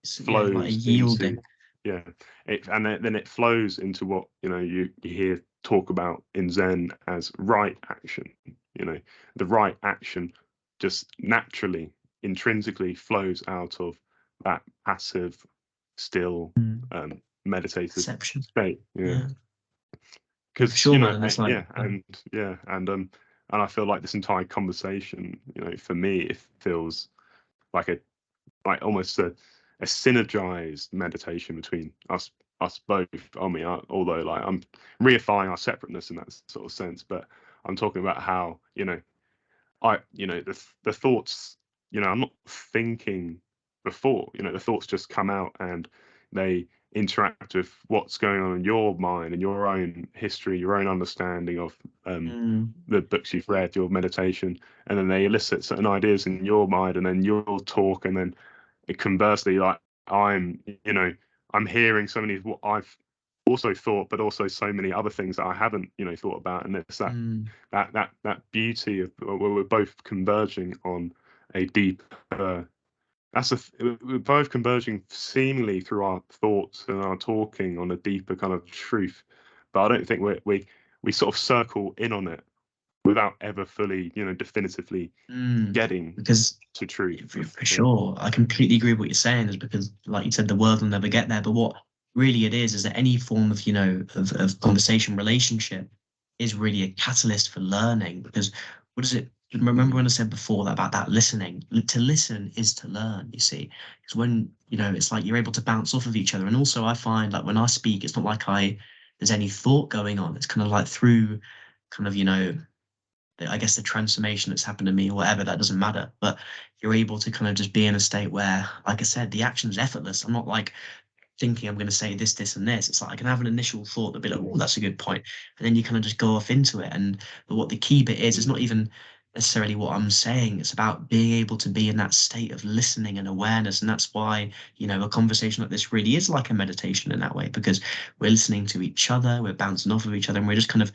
flows like a yielding. and then it flows into what you hear talk about in Zen as right action. The right action just naturally, intrinsically flows out of that passive, still, meditative Perception. state. Yeah. Because sure, man, it's like, and I feel like this entire conversation, for me, it feels like almost a synergized meditation between us both. I mean, although like I'm reifying our separateness in that sort of sense, but I'm talking about how the thoughts, I'm not thinking before, the thoughts just come out and they interact with what's going on in your mind and your own history, your own understanding of the books you've read, your meditation, and then they elicit certain ideas in your mind, and then you'll talk, and then conversely, like I'm hearing so many of what I've also thought, but also so many other things that I haven't, thought about, and it's that beauty of where we're both converging on a deep. We're both converging seemingly through our thoughts and our talking on a deeper kind of truth, but I don't think we sort of circle in on it without ever fully, definitively getting because to truth. For sure, I completely agree with what you're saying. Is because, like you said, the world will never get there. But what really it is that any form of of conversation, relationship, is really a catalyst for learning. Because what is it? Remember when I said before about that listening? To listen is to learn. You see, because when it's like you're able to bounce off of each other. And also, I find like when I speak, it's not like there's any thought going on. It's kind of like through, kind of I guess the transformation that's happened to me or whatever, that doesn't matter. But you're able to kind of just be in a state where, like I said, the action's effortless. I'm not like thinking I'm going to say this, this, and this. It's like I can have an initial thought that'll be like, oh, that's a good point. And then you kind of just go off into it. But what the key bit is not even necessarily what I'm saying. It's about being able to be in that state of listening and awareness. And that's why, a conversation like this really is like a meditation in that way, because we're listening to each other, we're bouncing off of each other, and we're just kind of,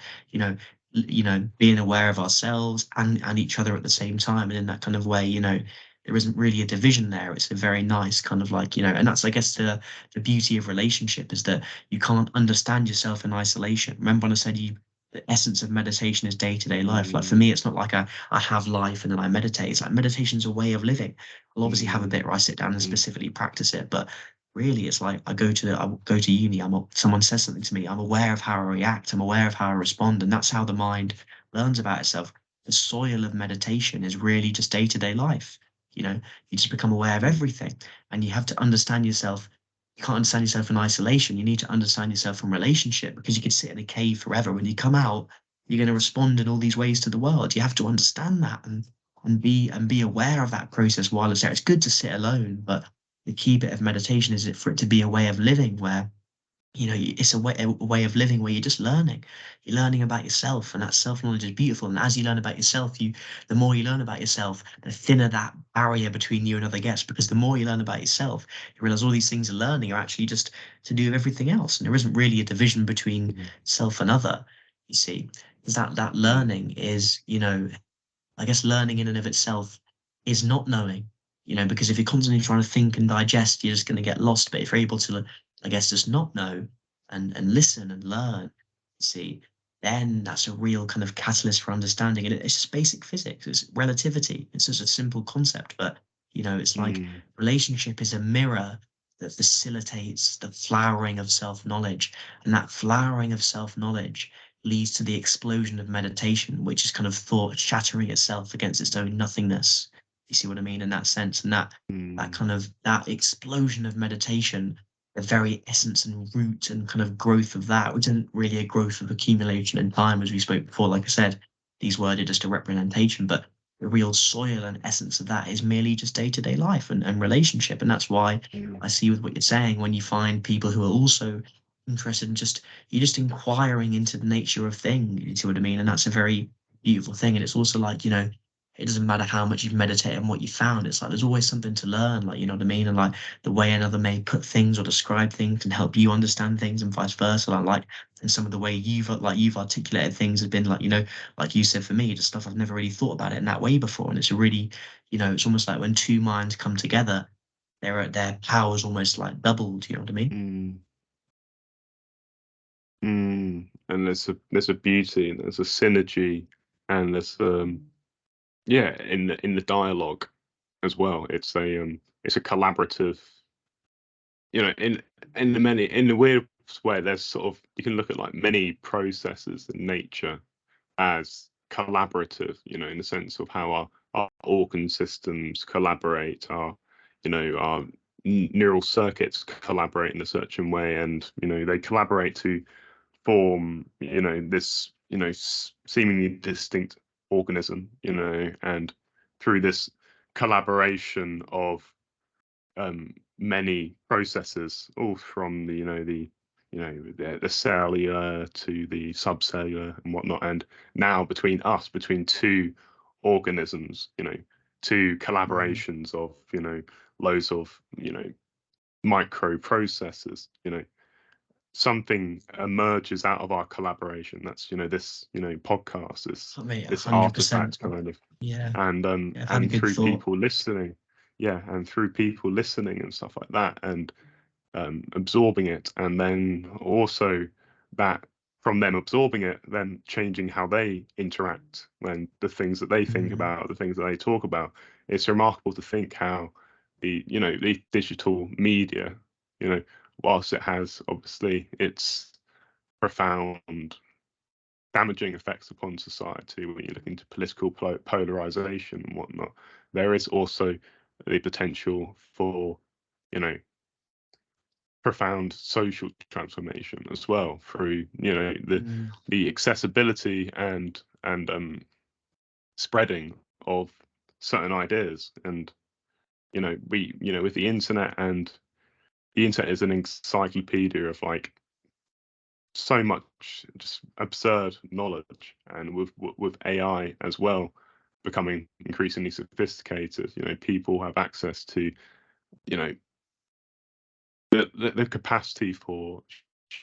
being aware of ourselves and each other at the same time. And in that kind of way, there isn't really a division there. It's a very nice kind of like, and that's, I guess, the beauty of relationship is that you can't understand yourself in isolation. Remember when I said the essence of meditation is day-to-day life. Like for me, it's not like I have life and then I meditate. It's like meditation's a way of living. I'll obviously have a bit where I sit down and specifically practice it, but really it's like I go to uni, someone says something to me, I'm aware of how I react, I'm aware of how I respond, and that's how the mind learns about itself. The soil of meditation is really just day-to-day life. You just become aware of everything, and you have to understand yourself. You can't understand yourself in isolation. You need to understand yourself in relationship, because you could sit in a cave forever. When you come out, you're going to respond in all these ways to the world. You have to understand that, and be aware of that process while it's there. It's good to sit alone, but the key bit of meditation is for it to be a way of living where, it's a way of living where you're just learning. You're learning about yourself, and that self-knowledge is beautiful. And as you learn about yourself, the more you learn about yourself, the thinner that barrier between you and other gets, because the more you learn about yourself, you realize all these things you're learning are actually just to do with everything else. And there isn't really a division between self and other, you see. Because that learning is, I guess learning in and of itself is not knowing, because if you're constantly trying to think and digest, you're just going to get lost. But if you're able to, I guess, just not know and listen and learn, see, then that's a real kind of catalyst for understanding. And it's just basic physics, it's relativity. It's just a simple concept, but it's like relationship is a mirror that facilitates the flowering of self-knowledge, and that flowering of self-knowledge leads to the explosion of meditation, which is kind of thought shattering itself against its own nothingness. You see what I mean in that sense? And that kind of that explosion of meditation, the very essence and root and kind of growth of that, which isn't really a growth of accumulation in time, as we spoke before. Like I said, these words are just a representation, but the real soil and essence of that is merely just day-to-day life and relationship. And that's why I see with what you're saying, when you find people who are also interested in you're just inquiring into the nature of things, you see what I mean? And that's a very beautiful thing. And it's also like, it doesn't matter how much you've meditated and what you found. It's like there's always something to learn, like, you know what I mean? And like the way another may put things or describe things can help you understand things, and vice versa. And some of the way you've articulated things have been like, like you said, for me, just stuff I've never really thought about it in that way before. And it's a really, it's almost like when two minds come together, their powers almost like doubled, you know what I mean? And there's a beauty, and there's a synergy, and there's in the dialogue as well. It's a collaborative, in the weird way, there's sort of, you can look at like many processes in nature as collaborative, in the sense of how our organ systems collaborate, our neural circuits collaborate in a certain way, and they collaborate to form this seemingly distinct organism, and through this collaboration of many processes, all from the cellular to the subcellular and whatnot, and now between two organisms, two collaborations of loads of micro processes, something emerges out of our collaboration. That's this podcast, this 100%. artifact kind of, Yeah. I've had a and good through thought. people listening, and through people listening and stuff like that, and absorbing it, and then also that from them absorbing it, then changing how they interact, when the things that they think about, the things that they talk about. It's remarkable to think how the digital media, whilst it has obviously its profound damaging effects upon society, when you look into political polarization and whatnot, there is also the potential for profound social transformation as well, through the accessibility and spreading of certain ideas. And with the internet, and the internet is an encyclopedia of like so much just absurd knowledge, and with AI as well becoming increasingly sophisticated, people have access to the capacity for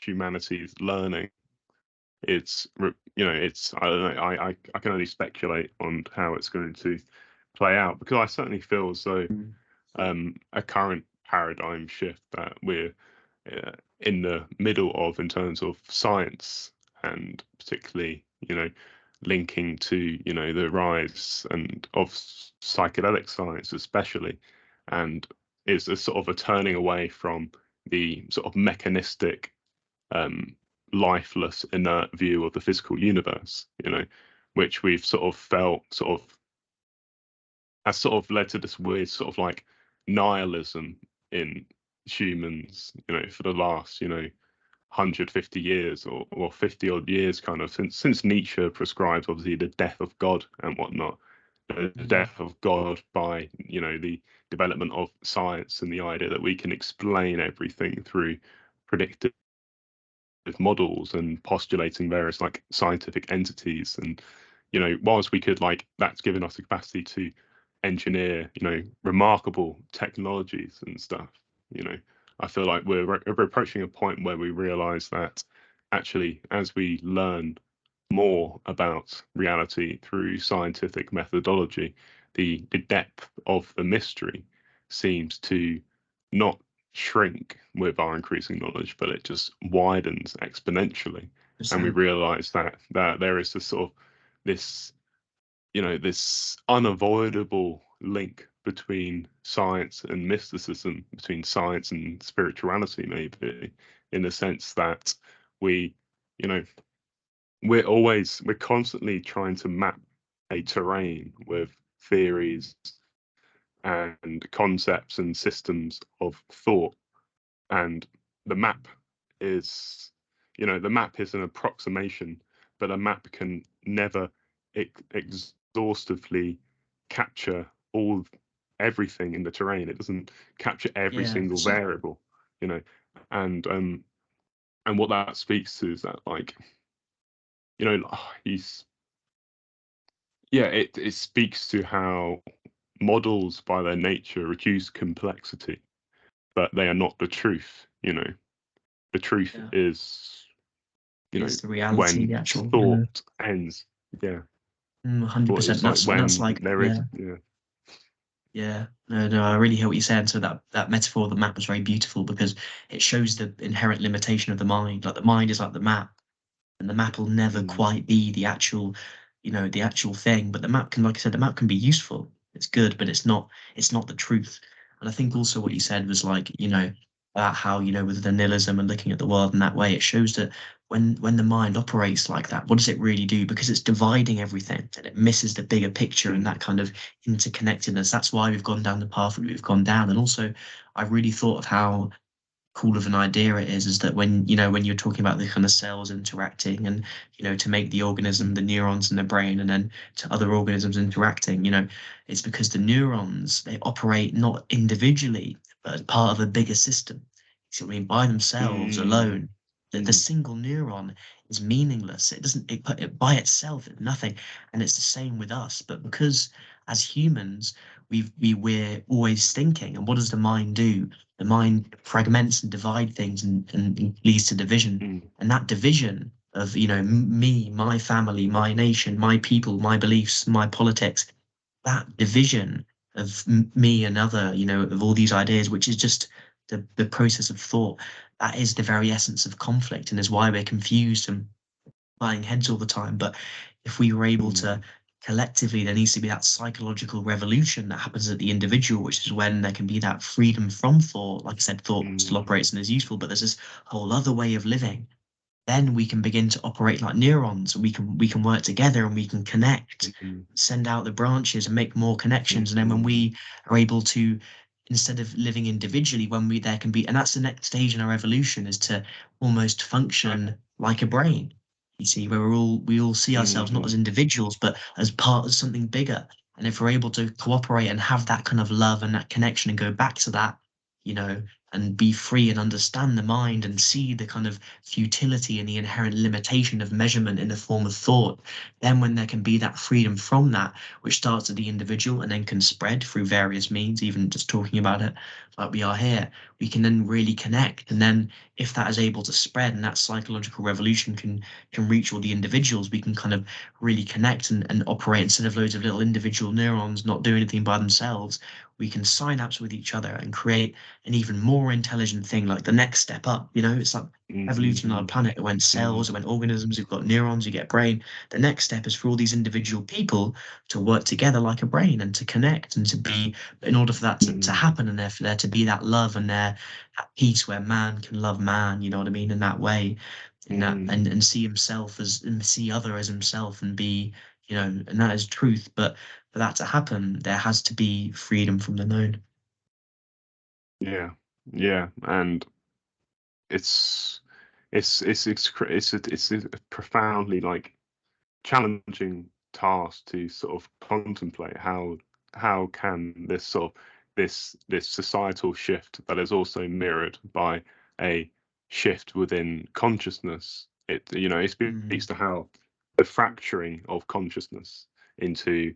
humanity's learning. It's I don't know, I can only speculate on how it's going to play out, because I certainly feel as though a current paradigm shift that we're in the middle of, in terms of science, and particularly linking to the rise and of psychedelic science especially, and is a sort of a turning away from the sort of mechanistic, lifeless, inert view of the physical universe, which we've sort of felt has sort of led to this weird sort of like nihilism in humans, for the last, 150 years or 50 odd years, kind of since Nietzsche prescribes obviously the death of God and whatnot, the death of God by, the development of science and the idea that we can explain everything through predictive models and postulating various like scientific entities. And whilst we could, like, that's given us the capacity to engineer remarkable technologies and stuff, I feel like we're approaching a point where we realize that actually, as we learn more about reality through scientific methodology, the depth of the mystery seems to not shrink with our increasing knowledge, but it just widens exponentially. And we realize that there is this sort of this this unavoidable link between science and mysticism, between science and spirituality, maybe, in the sense that we, we're constantly trying to map a terrain with theories and concepts and systems of thought. And the map is, the map is an approximation, but a map can never exhaustively capture everything in the terrain. It doesn't capture every single variable, and what that speaks to is that, like, it speaks to how models by their nature reduce complexity, but they are not the truth. The truth is, it's the reality, when the actual thought ends. 100%. That's like there is. No, I really hear what you're saying. So that metaphor of the map was very beautiful, because it shows the inherent limitation of the mind. Like, the mind is like the map, and the map will never quite be the actual, the actual thing. But the map can, like I said, the map can be useful. It's good, but it's not the truth. And I think also what you said was, like, about how, with the nihilism and looking at the world in that way, it shows that when the mind operates like that, what does it really do? Because it's dividing everything, and it misses the bigger picture and that kind of interconnectedness. That's why we've gone down the path that we've gone down. And also, I really thought of how cool of an idea it is that when you're talking about the kind of cells interacting, and to make the organism, the neurons in the brain, and then to other organisms interacting, it's because the neurons, they operate not individually but as part of a bigger system. See what I mean? By themselves alone, the single neuron is meaningless. It by itself is nothing. And it's the same with us. But because as humans, we're always thinking, and what does the mind do? The mind fragments and divide things, and leads to division. And that division of, me, my family, my nation, my people, my beliefs, my politics, that division of me and other, of all these ideas, which is just the process of thought, that is the very essence of conflict, and is why we're confused and butting heads all the time. But if we were able to collectively, there needs to be that psychological revolution that happens at the individual, which is when there can be that freedom from thought. Like I said, thought still operates and is useful, but there's this whole other way of living. Then we can begin to operate like neurons. We can work together, and we can connect, send out the branches and make more connections. And then when we are able to, instead of living individually, there can be, and that's the next stage in our evolution, is to almost function like a brain. You see, where we all see ourselves not as individuals, but as part of something bigger. And if we're able to cooperate and have that kind of love and that connection, and go back to that, and be free and understand the mind, and see the kind of futility and the inherent limitation of measurement in the form of thought, then when there can be that freedom from that, which starts at the individual and then can spread through various means, even just talking about it like we are here, we can then really connect. And then if that is able to spread, and that psychological revolution can reach all the individuals, we can kind of really connect and operate, instead of loads of little individual neurons not doing anything by themselves. We can synapse with each other and create an even more intelligent thing, like the next step up. It's like evolution on our planet. It went cells, it went organisms, you've got neurons, you get brain. The next step is for all these individual people to work together like a brain, and to connect, and to be, in order for that to happen, and for there to be that love, and there they're at peace, where man can love man, you know what I mean, in that way, in that, and see himself as, and see other as himself, and be, you know, and that is truth. But for that to happen, there has to be freedom from the known. Yeah, yeah, and it's it's a profoundly like challenging task to sort of contemplate how can this sort of this societal shift that is also mirrored by a shift within consciousness. It, you know, it speaks Mm, to how the fracturing of consciousness into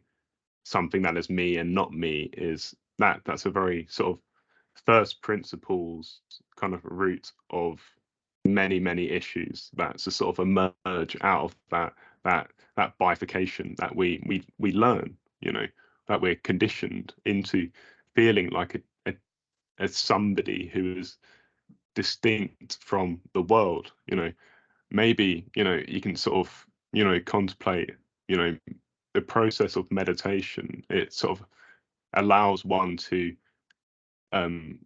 something that is me and not me is that's a very sort of first principles kind of root of many issues that's a sort of emerge out of that bifurcation that we learn, you know, that we're conditioned into feeling like a somebody who is distinct from the world, you know. Maybe, you know, you can sort of, you know, contemplate, you know, the process of meditation. It sort of allows one to um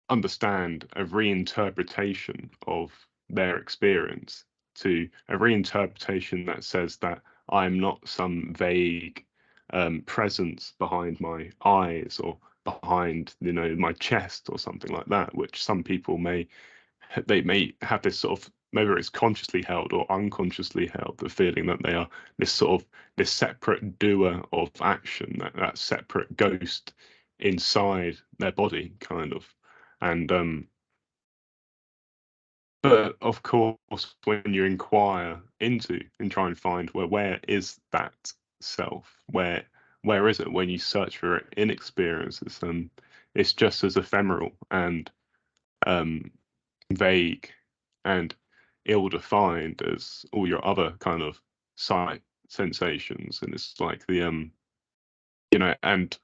understand a reinterpretation of their experience, to a reinterpretation that says that I'm not some vague presence behind my eyes or behind, you know, my chest or something like that, which some people they may have this sort of, whether it's consciously held or unconsciously held, the feeling that they are this sort of this separate doer of action, that separate ghost inside their body, kind of. And but of course, when you inquire into and try and find, well, where is that self? Where is it? When you search for it in experiences, it's just as ephemeral and um vague and ill-defined as all your other kind of sight sensations. And it's like the you know, and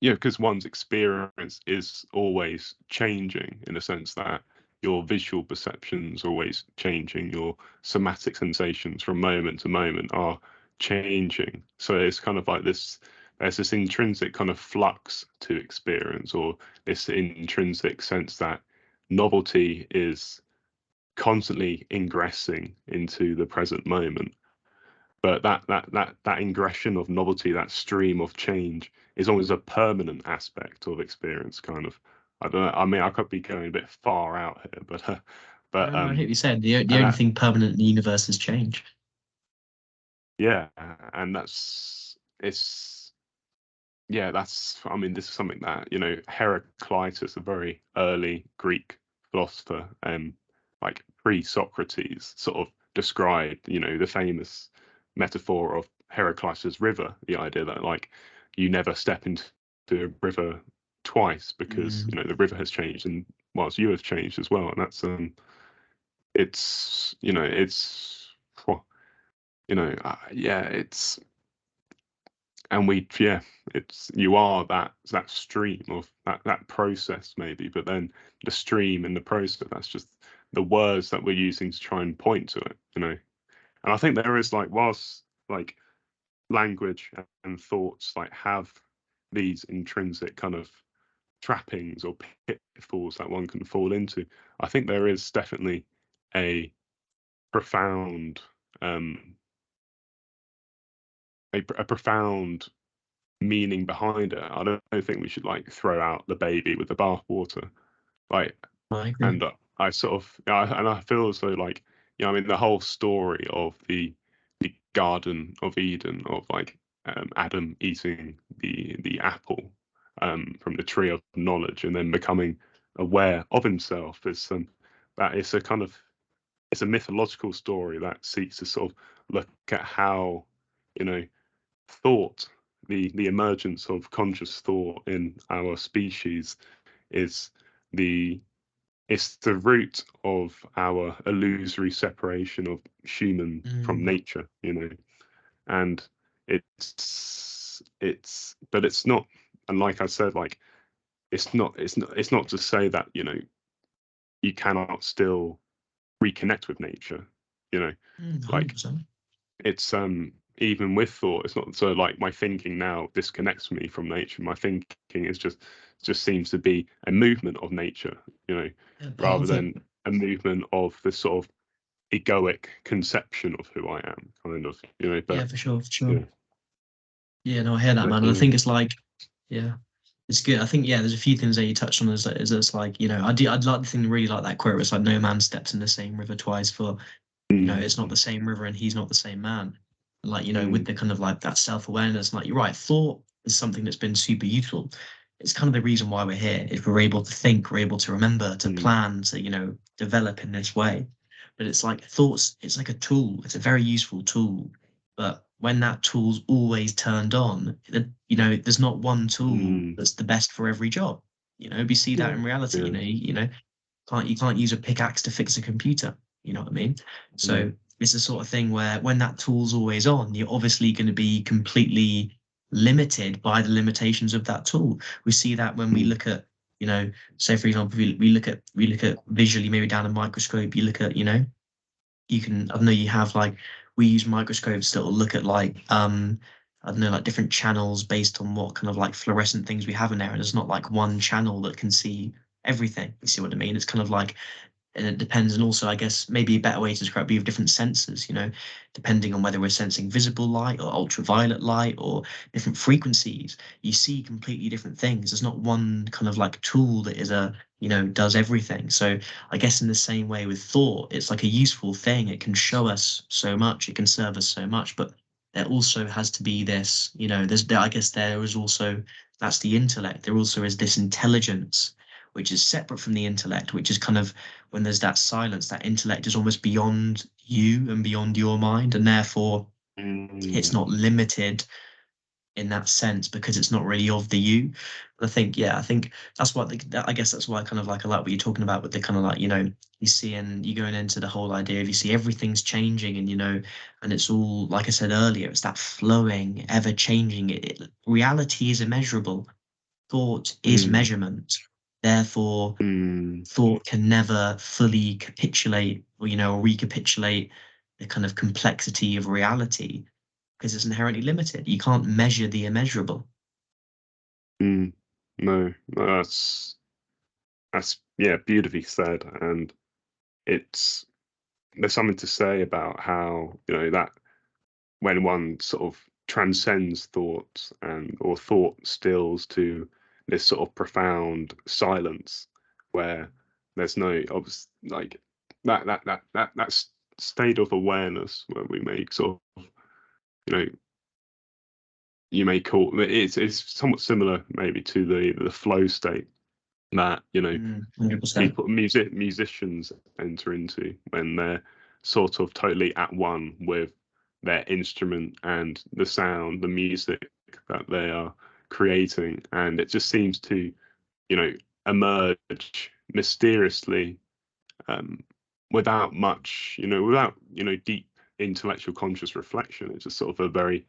yeah, because one's experience is always changing in a sense that your visual perceptions are always changing, your somatic sensations from moment to moment are changing. So it's kind of like this, there's this intrinsic kind of flux to experience, or this intrinsic sense that novelty is constantly ingressing into the present moment. But that ingression of novelty, that stream of change, is always a permanent aspect of experience. Kind of, I don't know. I mean, I could be going a bit far out here, but no, I think you said the and only that, thing permanent in the universe is change. yeah, and that's it's yeah, that's, I mean, this is something that, you know, Heraclitus, a very early Greek philosopher, like pre-Socrates, sort of described, you know, the famous metaphor of Heraclitus River, the idea that like you never step into a river twice because, Mm, you know, the river has changed and whilst you have changed as well. And that's it's, you know, it's you know, yeah, it's, and we, yeah, it's, you are that stream of that process maybe, but then the stream and the process, that's just the words that we're using to try and point to it, you know. And I think there is like, whilst like language and thoughts like have these intrinsic kind of trappings or pitfalls that one can fall into, I think there is definitely a profound um a profound meaning behind it. I don't think we should like throw out the baby with the bathwater. Like, I agree. and I sort of, and I feel as though like, you know, I mean, the whole story of the Garden of Eden, of like Adam eating the apple from the tree of knowledge and then becoming aware of himself is that it's a kind of, it's a mythological story that seeks to sort of look at how, you know, thought, the emergence of conscious thought in our species is the, it's the root of our illusory separation of human from Mm, nature, you know. And it's but it's not, and like I said, like it's not to say that, you know, you cannot still reconnect with nature, you know. Like 100%. it's even with thought, it's not so like my thinking now disconnects me from nature. My thinking is just seems to be a movement of nature, you know, Yeah, part rather of it. than a movement of this sort of egoic conception of who I am, kind of, you know. Yeah, But for sure, for sure. yeah, Yeah, no, I hear that, but man. And I yeah, think it's like, yeah, it's good. I think, yeah, there's a few things that you touched on. Is it's like, you know, I'd like the thing, really like that quote. It's like, no man steps in the same river twice, for, you know, mm, it's not the same river and he's not the same man. And like, you know, with mm, the kind of like that self-awareness, like you're right, thought is something that's been super useful. It's kind of the reason why we're here, is we're able to think, we're able to remember, to mm, plan, to, you know, develop in this way. But it's like thoughts, it's like a tool. It's a very useful tool. But when that tool's always turned on, you know, there's not one tool mm, that's the best for every job. You know, we see that yeah, in reality. yeah, You know, you can't use a pickaxe to fix a computer. You know what I mean? So mm, it's the sort of thing where when that tool's always on, you're obviously going to be completely limited by the limitations of that tool. We see that when we mm, look at, you know, say for example, we look at visually, maybe down a microscope. You look at, you know, you can, I don't know, you have like, we use microscopes that will look at like I don't know, like different channels based on what kind of like fluorescent things we have in there, and there's not like one channel that can see everything. You see what I mean? It's kind of like, and it depends. And also, I guess maybe a better way to describe it, we have different sensors, you know, depending on whether we're sensing visible light or ultraviolet light or different frequencies. You see completely different things. There's not one kind of like tool that is a, you know, does everything. So I guess in the same way with thought, it's like a useful thing. It can show us so much, it can serve us so much, but there also has to be this, you know, I guess there is also, that's the intellect. There also is this intelligence, which is separate from the intellect, which is kind of, when there's that silence, that intellect is almost beyond you and beyond your mind, and therefore it's mm, not limited in that sense because it's not really of the you. But I think, yeah, I think that's what I guess that's why kind of like I like what you're talking about with the kind of like, you know, you see, and you going into the whole idea of, you see everything's changing, and you know, and it's all, like I said earlier, it's that flowing, ever changing. Reality is immeasurable. Thought is mm, measurement. Therefore, mm, thought can never fully capitulate, or, you know, recapitulate the kind of complexity of reality, because it's inherently limited. You can't measure the immeasurable. mm. No, no, that's yeah, beautifully said. And it's there's something to say about how, you know, that when one sort of transcends thoughts, and or thought stills to this sort of profound silence where there's no like that state of awareness where we make sort of, you know, you may call it's somewhat similar maybe to the flow state that, you know, 100%. musicians enter into when they're sort of totally at one with their instrument and the sound, the music that they are creating, and it just seems to, you know, emerge mysteriously, um, without much, you know, without, you know, deep intellectual conscious reflection. It's just sort of a very,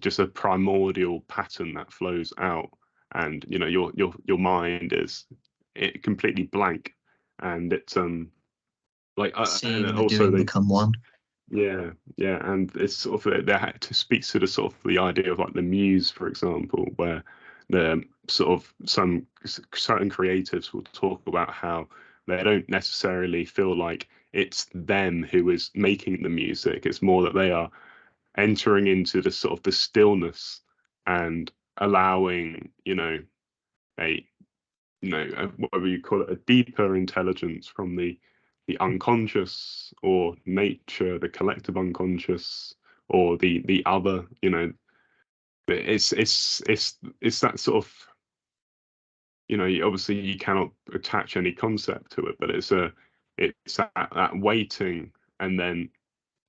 just a primordial pattern that flows out, and, you know, your mind is completely blank, and it's like and Seeing and the also doing they, become one. yeah, yeah, and it's sort of they had to speak to the sort of the idea of like the muse, for example, where the sort of some certain creatives will talk about how they don't necessarily feel like it's them who is making the music. It's more that they are entering into the sort of the stillness and allowing, you know, a, you know, whatever you call it, a deeper intelligence from the unconscious, or nature, the collective unconscious, or the other, you know. It's that sort of, you know, obviously you cannot attach any concept to it, but it's that waiting, and then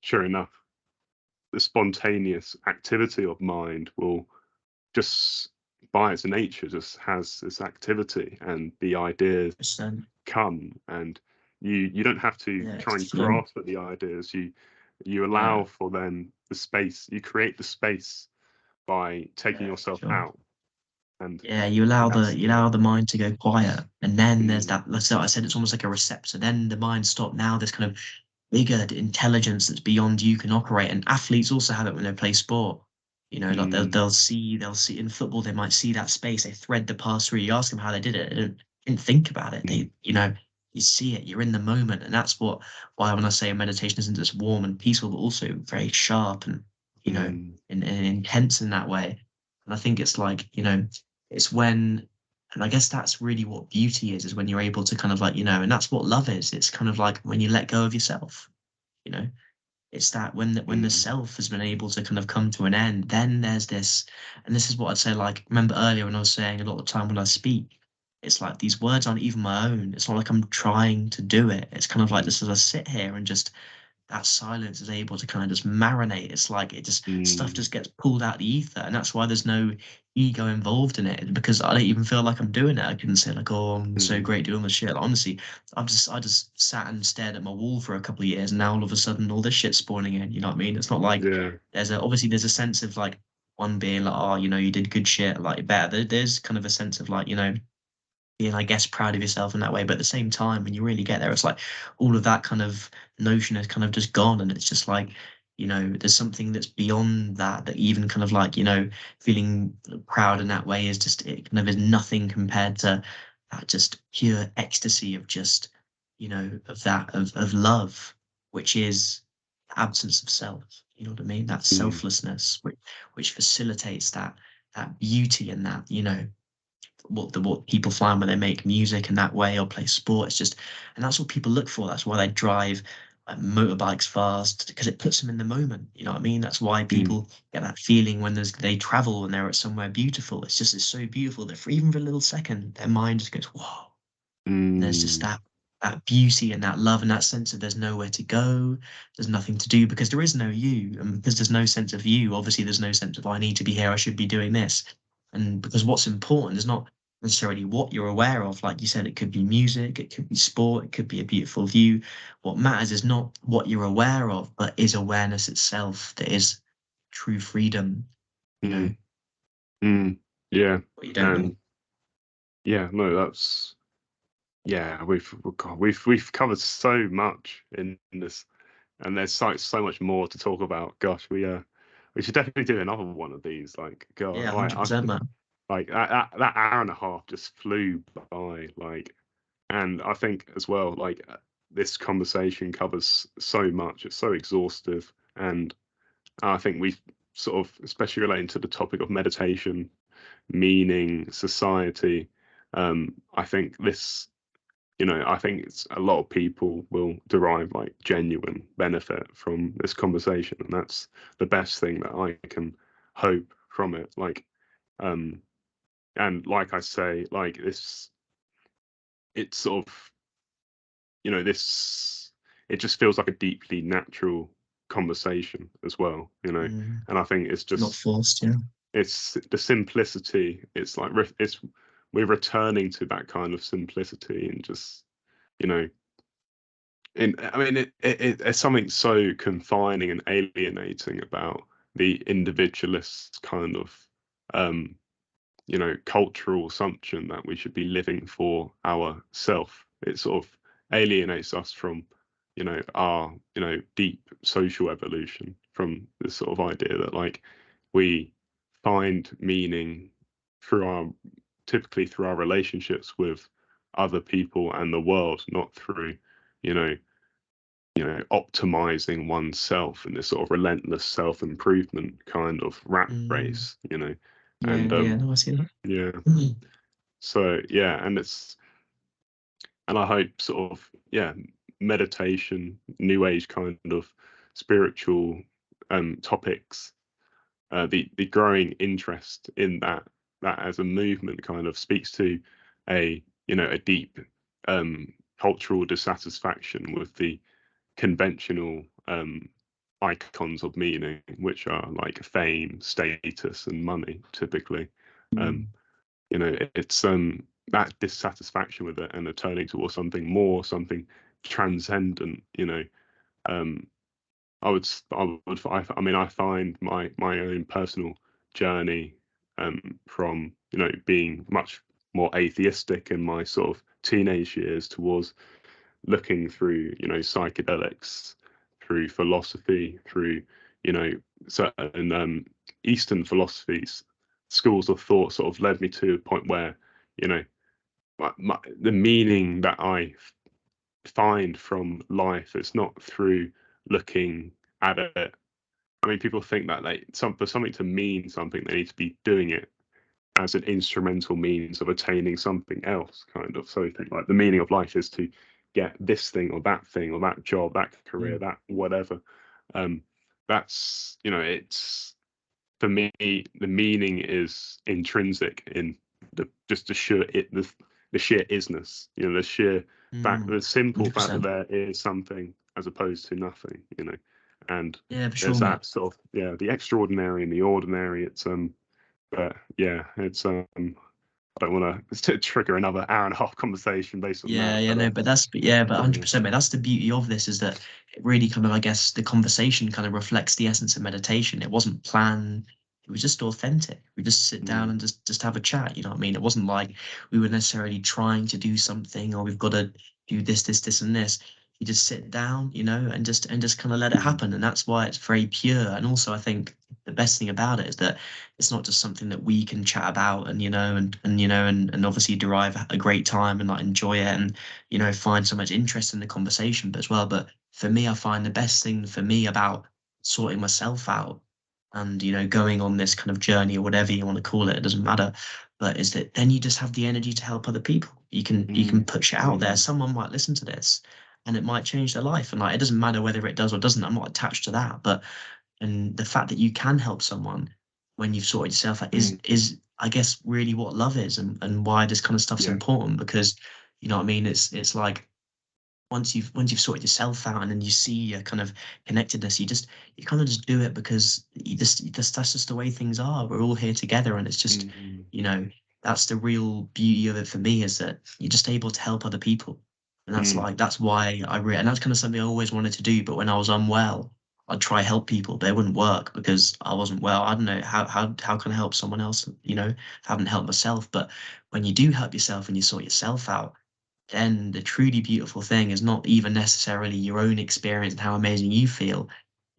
sure enough, the spontaneous activity of mind will just, by its nature, just has this activity, and the ideas 100%. come, and you don't have to Yeah, try it's and flow. grasp at the ideas. You Yeah, allow for then the space, you create the space by taking yeah, yourself sure. out, and Yeah, that's you allow the mind to go quiet, and then there's mm, that. That's what I said. It's almost like a receptor. Then the mind stop. Now there's kind of bigger intelligence that's beyond you can operate. And athletes also have it when they play sport. You know, like Mm, they'll see in football, they might see that space, they thread the pass through. You ask them how they did it, they didn't think about it. mm, You see it, you're in the moment. And that's why when I say meditation isn't just warm and peaceful, but also very sharp and, mm, and intense in that way. And I think it's like, it's when, and I guess that's really what beauty is when you're able to kind of like, and that's what love is. It's kind of like when you let go of yourself, you know, it's that when the mm, self has been able to kind of come to an end, then there's this, and this is what I'd say, like, remember earlier when I was saying a lot of the time when I speak, it's like these words aren't even my own. It's not like I'm trying to do it. It's kind of like mm, just as I sit here and just that silence is able to kind of just marinate. It's like it just stuff mm, just gets pulled out the ether, and that's why there's no ego involved in it because I don't even feel like I'm doing it. I couldn't say like, oh, I'm so mm. great doing this shit. Like, honestly, I just sat and stared at my wall for a couple of years, and now all of a sudden all this shit's spawning in. You know what I mean? It's not like Yeah. there's a sense of like one being like, oh, you did good shit, like better. There's kind of a sense of like, being, I guess, proud of yourself in that way. But at the same time, when you really get there, it's like all of that kind of notion is kind of just gone. And it's just like, there's something that's beyond that, that even kind of like, feeling proud in that way is just, it kind of is nothing compared to that just pure ecstasy of just, of love, which is absence of self. You know what I mean? That Mm, selflessness, which facilitates that beauty and that, what people find when they make music in that way or play sport. It's just, and that's what people look for. That's why they drive like, motorbikes fast because it puts them in the moment. You know what I mean? That's why mm, people get that feeling when they travel and they're at somewhere beautiful. It's so beautiful that for even for a little second, their mind just goes, whoa. And there's just mm, that beauty and that love and that sense of there's nowhere to go, there's nothing to do because there is no you, and because there's no sense of you, obviously there's no sense of I need to be here, I should be doing this, and because what's important is not necessarily what you're aware of. Like you said, it could be music, it could be sport, it could be a beautiful view. What matters is not what you're aware of, but is awareness itself that is true freedom. You know mm, mm. Yeah. what you don't know. And yeah, no, that's yeah, God, we've covered so much in this, and there's so much more to talk about. Gosh, we should definitely do another one of these. Like, God, Yeah, 100%, man. like that hour and a half just flew by. Like, and I think as well, like this conversation covers so much. It's so exhaustive, and I think we've sort of, especially relating to the topic of meditation, meaning, society. I think this, I think it's a lot of people will derive like genuine benefit from this conversation, and that's the best thing that I can hope from it. Like, um, and like I say, like this, it's sort of, this, it just feels like a deeply natural conversation as well, Mm, and I think it's not just, forced, yeah. it's the simplicity. It's like it's we're returning to that kind of simplicity and just, you know, I mean, it's something so confining and alienating about the individualist kind of, um, cultural assumption that we should be living for ourself. It sort of alienates us from, our, deep social evolution, from this sort of idea that like we find meaning through typically through our relationships with other people and the world, not through, you know, optimizing oneself in this sort of relentless self-improvement kind of rat Mm, race, yeah, and yeah, no, I see that. yeah, Mm, so yeah, and I hope sort of, yeah, meditation, new age kind of spiritual topics, the growing interest in that as a movement kind of speaks to a deep cultural dissatisfaction with the conventional icons of meaning, which are like fame, status, and money, typically. Um, mm, it's that dissatisfaction with it and a turning towards something more, something transcendent. Um, I mean, I find my own personal journey from being much more atheistic in my sort of teenage years towards looking through psychedelics through philosophy, through, you know, certain Eastern philosophies, schools of thought sort of led me to a point where, you know, the meaning that I find from life, it's not through looking at it. I mean, people think that for something to mean something, they need to be doing it as an instrumental means of attaining something else, kind of. So you think like the meaning of life is to get this thing or that job, that career, that whatever. That's, you know, it's, for me, the meaning is intrinsic in the sheer isness, you know, the sheer fact, the simple fact that 100%. there is something as opposed to nothing, you know. And Yeah, for there's sure, mate. that sort of, yeah, the extraordinary and the ordinary. It's but yeah, it's I don't want to trigger another hour and a half conversation based on Yeah, that, yeah, but no, but yeah, but yeah. 100%, mate. That's the beauty of this, is that it really kind of, I guess, the conversation kind of reflects the essence of meditation. It wasn't planned. It was just authentic. We just sit down Mm, and just have a chat. You know what I mean? It wasn't like we were necessarily trying to do something, or we've got to do this, and this. You just sit down, you know, and just kind of let it mm, happen. And that's why it's very pure. And also, I think the best thing about it is that it's not just something that we can chat about and, you know, and you know, and obviously derive a great time and like enjoy it and, you know, find so much interest in the conversation, but as well. But for me, I find the best thing for me about sorting myself out and, you know, going on this kind of journey or whatever you want to call it doesn't matter, but is that then you just have the energy to help other people. You can mm, push it out there. mm, Someone might listen to this and it might change their life, and like it doesn't matter whether it does or doesn't. I'm not attached to that, but and the fact that you can help someone when you've sorted yourself out is mm, is I guess really what love is, and why this kind of stuff's yeah. important. Because you know what I mean, it's like once you've sorted yourself out and then you see your kind of connectedness, you kind of just do it because you just that's just the way things are. We're all here together, and it's just, Mm, you know, that's the real beauty of it for me, is that you're just able to help other people. And that's mm, like that's why and that's kind of something I always wanted to do. But when I was unwell, I'd try help people, but it wouldn't work because I wasn't well. I don't know how can I help someone else, you know, if I haven't helped myself. But when you do help yourself and you sort yourself out, then the truly beautiful thing is not even necessarily your own experience and how amazing you feel.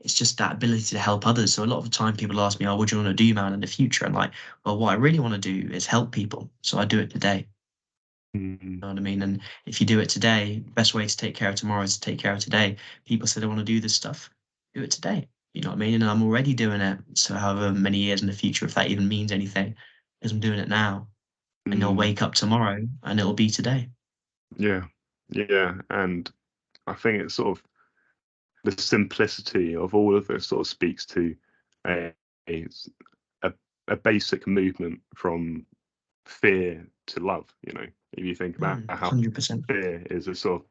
It's just that ability to help others. So a lot of the time people ask me, "Oh, what do you want to do, man, in the future?" And like, well, what I really want to do is help people. So I do it today. mm, You know what I mean? And if you do it today, the best way to take care of tomorrow is to take care of today. People say they want to do this stuff. Do it today. You know what I mean? And I'm already doing it. So however many years in the future, if that even means anything, because I'm doing it now. And you'll mm, wake up tomorrow and it'll be today. yeah, yeah. And I think it's sort of the simplicity of all of this sort of speaks to a a, a a basic movement from fear to love. You know, if you think about how 100%. fear is a sort of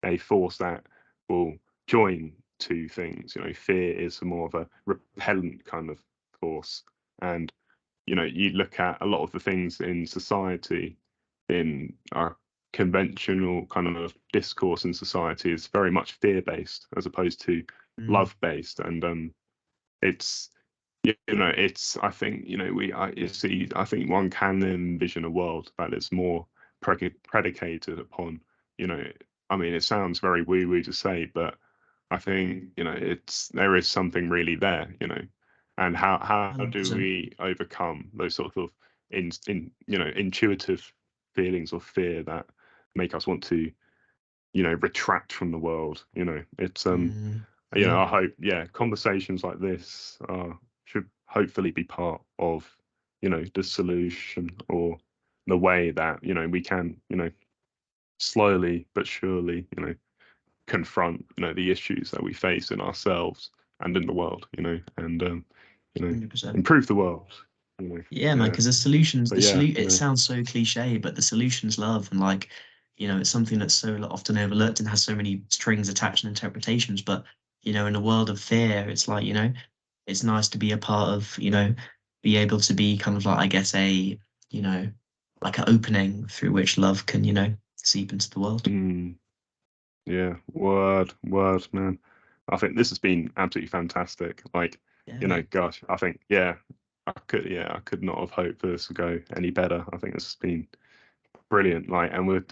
a force that will join two things. You know, fear is more of a repellent kind of force, and you know, you look at a lot of the things in society, in our conventional kind of discourse in society, is very much fear based as opposed to Mm, love based, and it's, you know, it's, I think, you know, you see, I think one can envision a world that is more predicated upon, you know, I mean, it sounds very woo woo to say, but I think, you know, there is something really there, you know. And how do 100%. we overcome those sort of you know, intuitive feelings of fear that make us want to, you know, retract from the world, you know. It's you know, Yeah. I hope, yeah, conversations like this should hopefully be part of, you know, the solution, or the way that, you know, we can, you know, slowly but surely, you know, confront, you know, the issues that we face in ourselves and in the world, you know, and you know, 100%. improve the world, you know. Yeah, man, Yeah. because But yeah, you it know, sounds so cliche, but the solution's love. And like, you know, it's something that's so often overlooked and has so many strings attached and interpretations. But, you know, in a world of fear, it's like, you know, it's nice to be a part of, you know, be able to be kind of like, I guess, you know, like an opening through which love can, you know, seep into the world. mm, yeah, word, man. I think this has been absolutely fantastic. Like, Yeah, you know, mate. gosh, I think, yeah, I could not have hoped for this to go any better. I think this has been brilliant. Like, and we've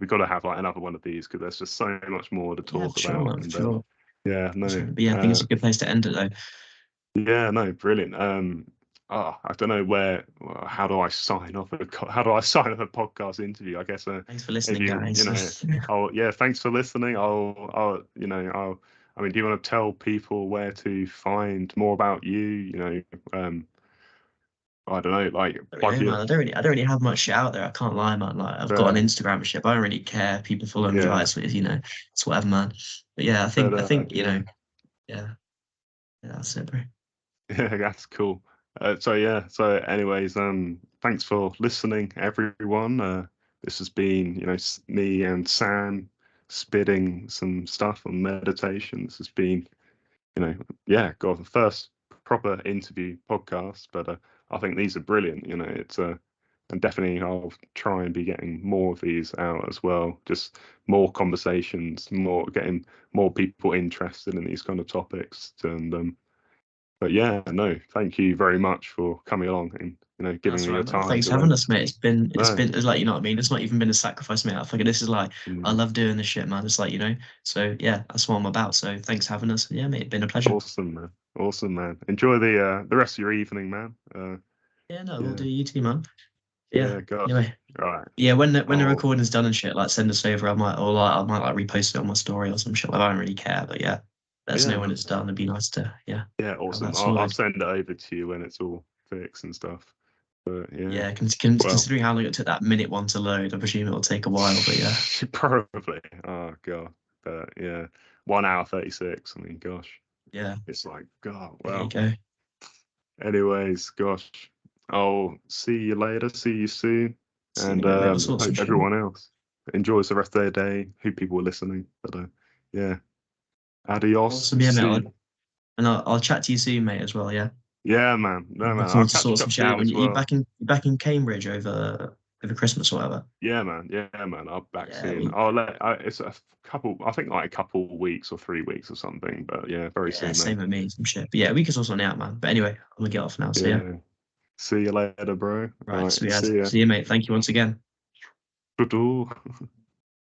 got to have like another one of these because there's just so much more to Yeah, talk for sure, about. man, for And sure. Yeah, no. But yeah, I think it's a good place to end it though. Yeah, no, brilliant. I don't know how do I sign off how do I sign off a podcast interview? I guess Thanks for if listening, you guys. know, yeah, thanks for listening. I mean, do you want to tell people where to find more about you? I don't know, like plug Yeah, man, your, I don't really have much shit out there. I can't lie, man. Like I've got an uh, Instagram and shit, but I don't really care. People follow me, like yeah, it's whatever, man. But yeah, but I think, yeah, yeah, yeah, that's it, bro. yeah, that's cool. So anyways, thanks for listening, everyone. This has been, me and Sam spitting some stuff on meditation. This has been, yeah, God, the first proper interview podcast, but I think these are brilliant. It's and definitely I'll try and be getting more of these out as well. Just more conversations, getting more people interested in these kind of topics, and but yeah, no, thank you very much for coming along and giving That's me all your right, man. time Thanks to for having learn. us, mate. No, It's like, you know what I mean? It's not even been a sacrifice, mate. I think this is like, I mm, love doing this shit, man. It's like, so yeah, that's what I'm about. So thanks for having us. Yeah, mate, it's been a pleasure. awesome, man. Enjoy the rest of your evening, man. Yeah, no, we'll Yeah, do you too, man. Yeah. yeah, gosh. Anyway, All right. yeah, when the Oh, recording's done and shit, like send us over. I might like repost it on my story or some shit. Like, I don't really care, but yeah, let us yeah, know when man. it's done. It'd be nice to, yeah, Yeah, have awesome. that I'll sorted. send it over to you when it's all fixed and stuff. But yeah, Yeah, well, considering how long it took that minute one to load, I presume it'll take a while, but yeah. probably. Oh god. But yeah, 1 hour 36. I mean, gosh, Yeah, it's like God. there you Well, go. anyways, gosh, I'll see you later. See you soon, See you in and a bit, mate. We'll sort some hope shit out. everyone else enjoys the rest of their day. Hope people are listening. But yeah, adios. Awesome, yeah, mate. See. I'll chat to you soon, mate, as well. Yeah. Yeah, man. No, Look man. I'll forward to catch sort up some shit out. soon When as well. you back in Cambridge over Christmas or whatever. Yeah, man. Yeah, man. I'll be back Yeah, soon. It's a couple. I think like a couple weeks or 3 weeks or something. But yeah, very yeah, soon, man. same with me, some shit. But yeah, we can sort something out, man. But anyway, I'm gonna get off now. So yeah. Yeah. See you later, bro. All Right, right. sweet as. See ya. See you, mate. Thank you once again. Tutu.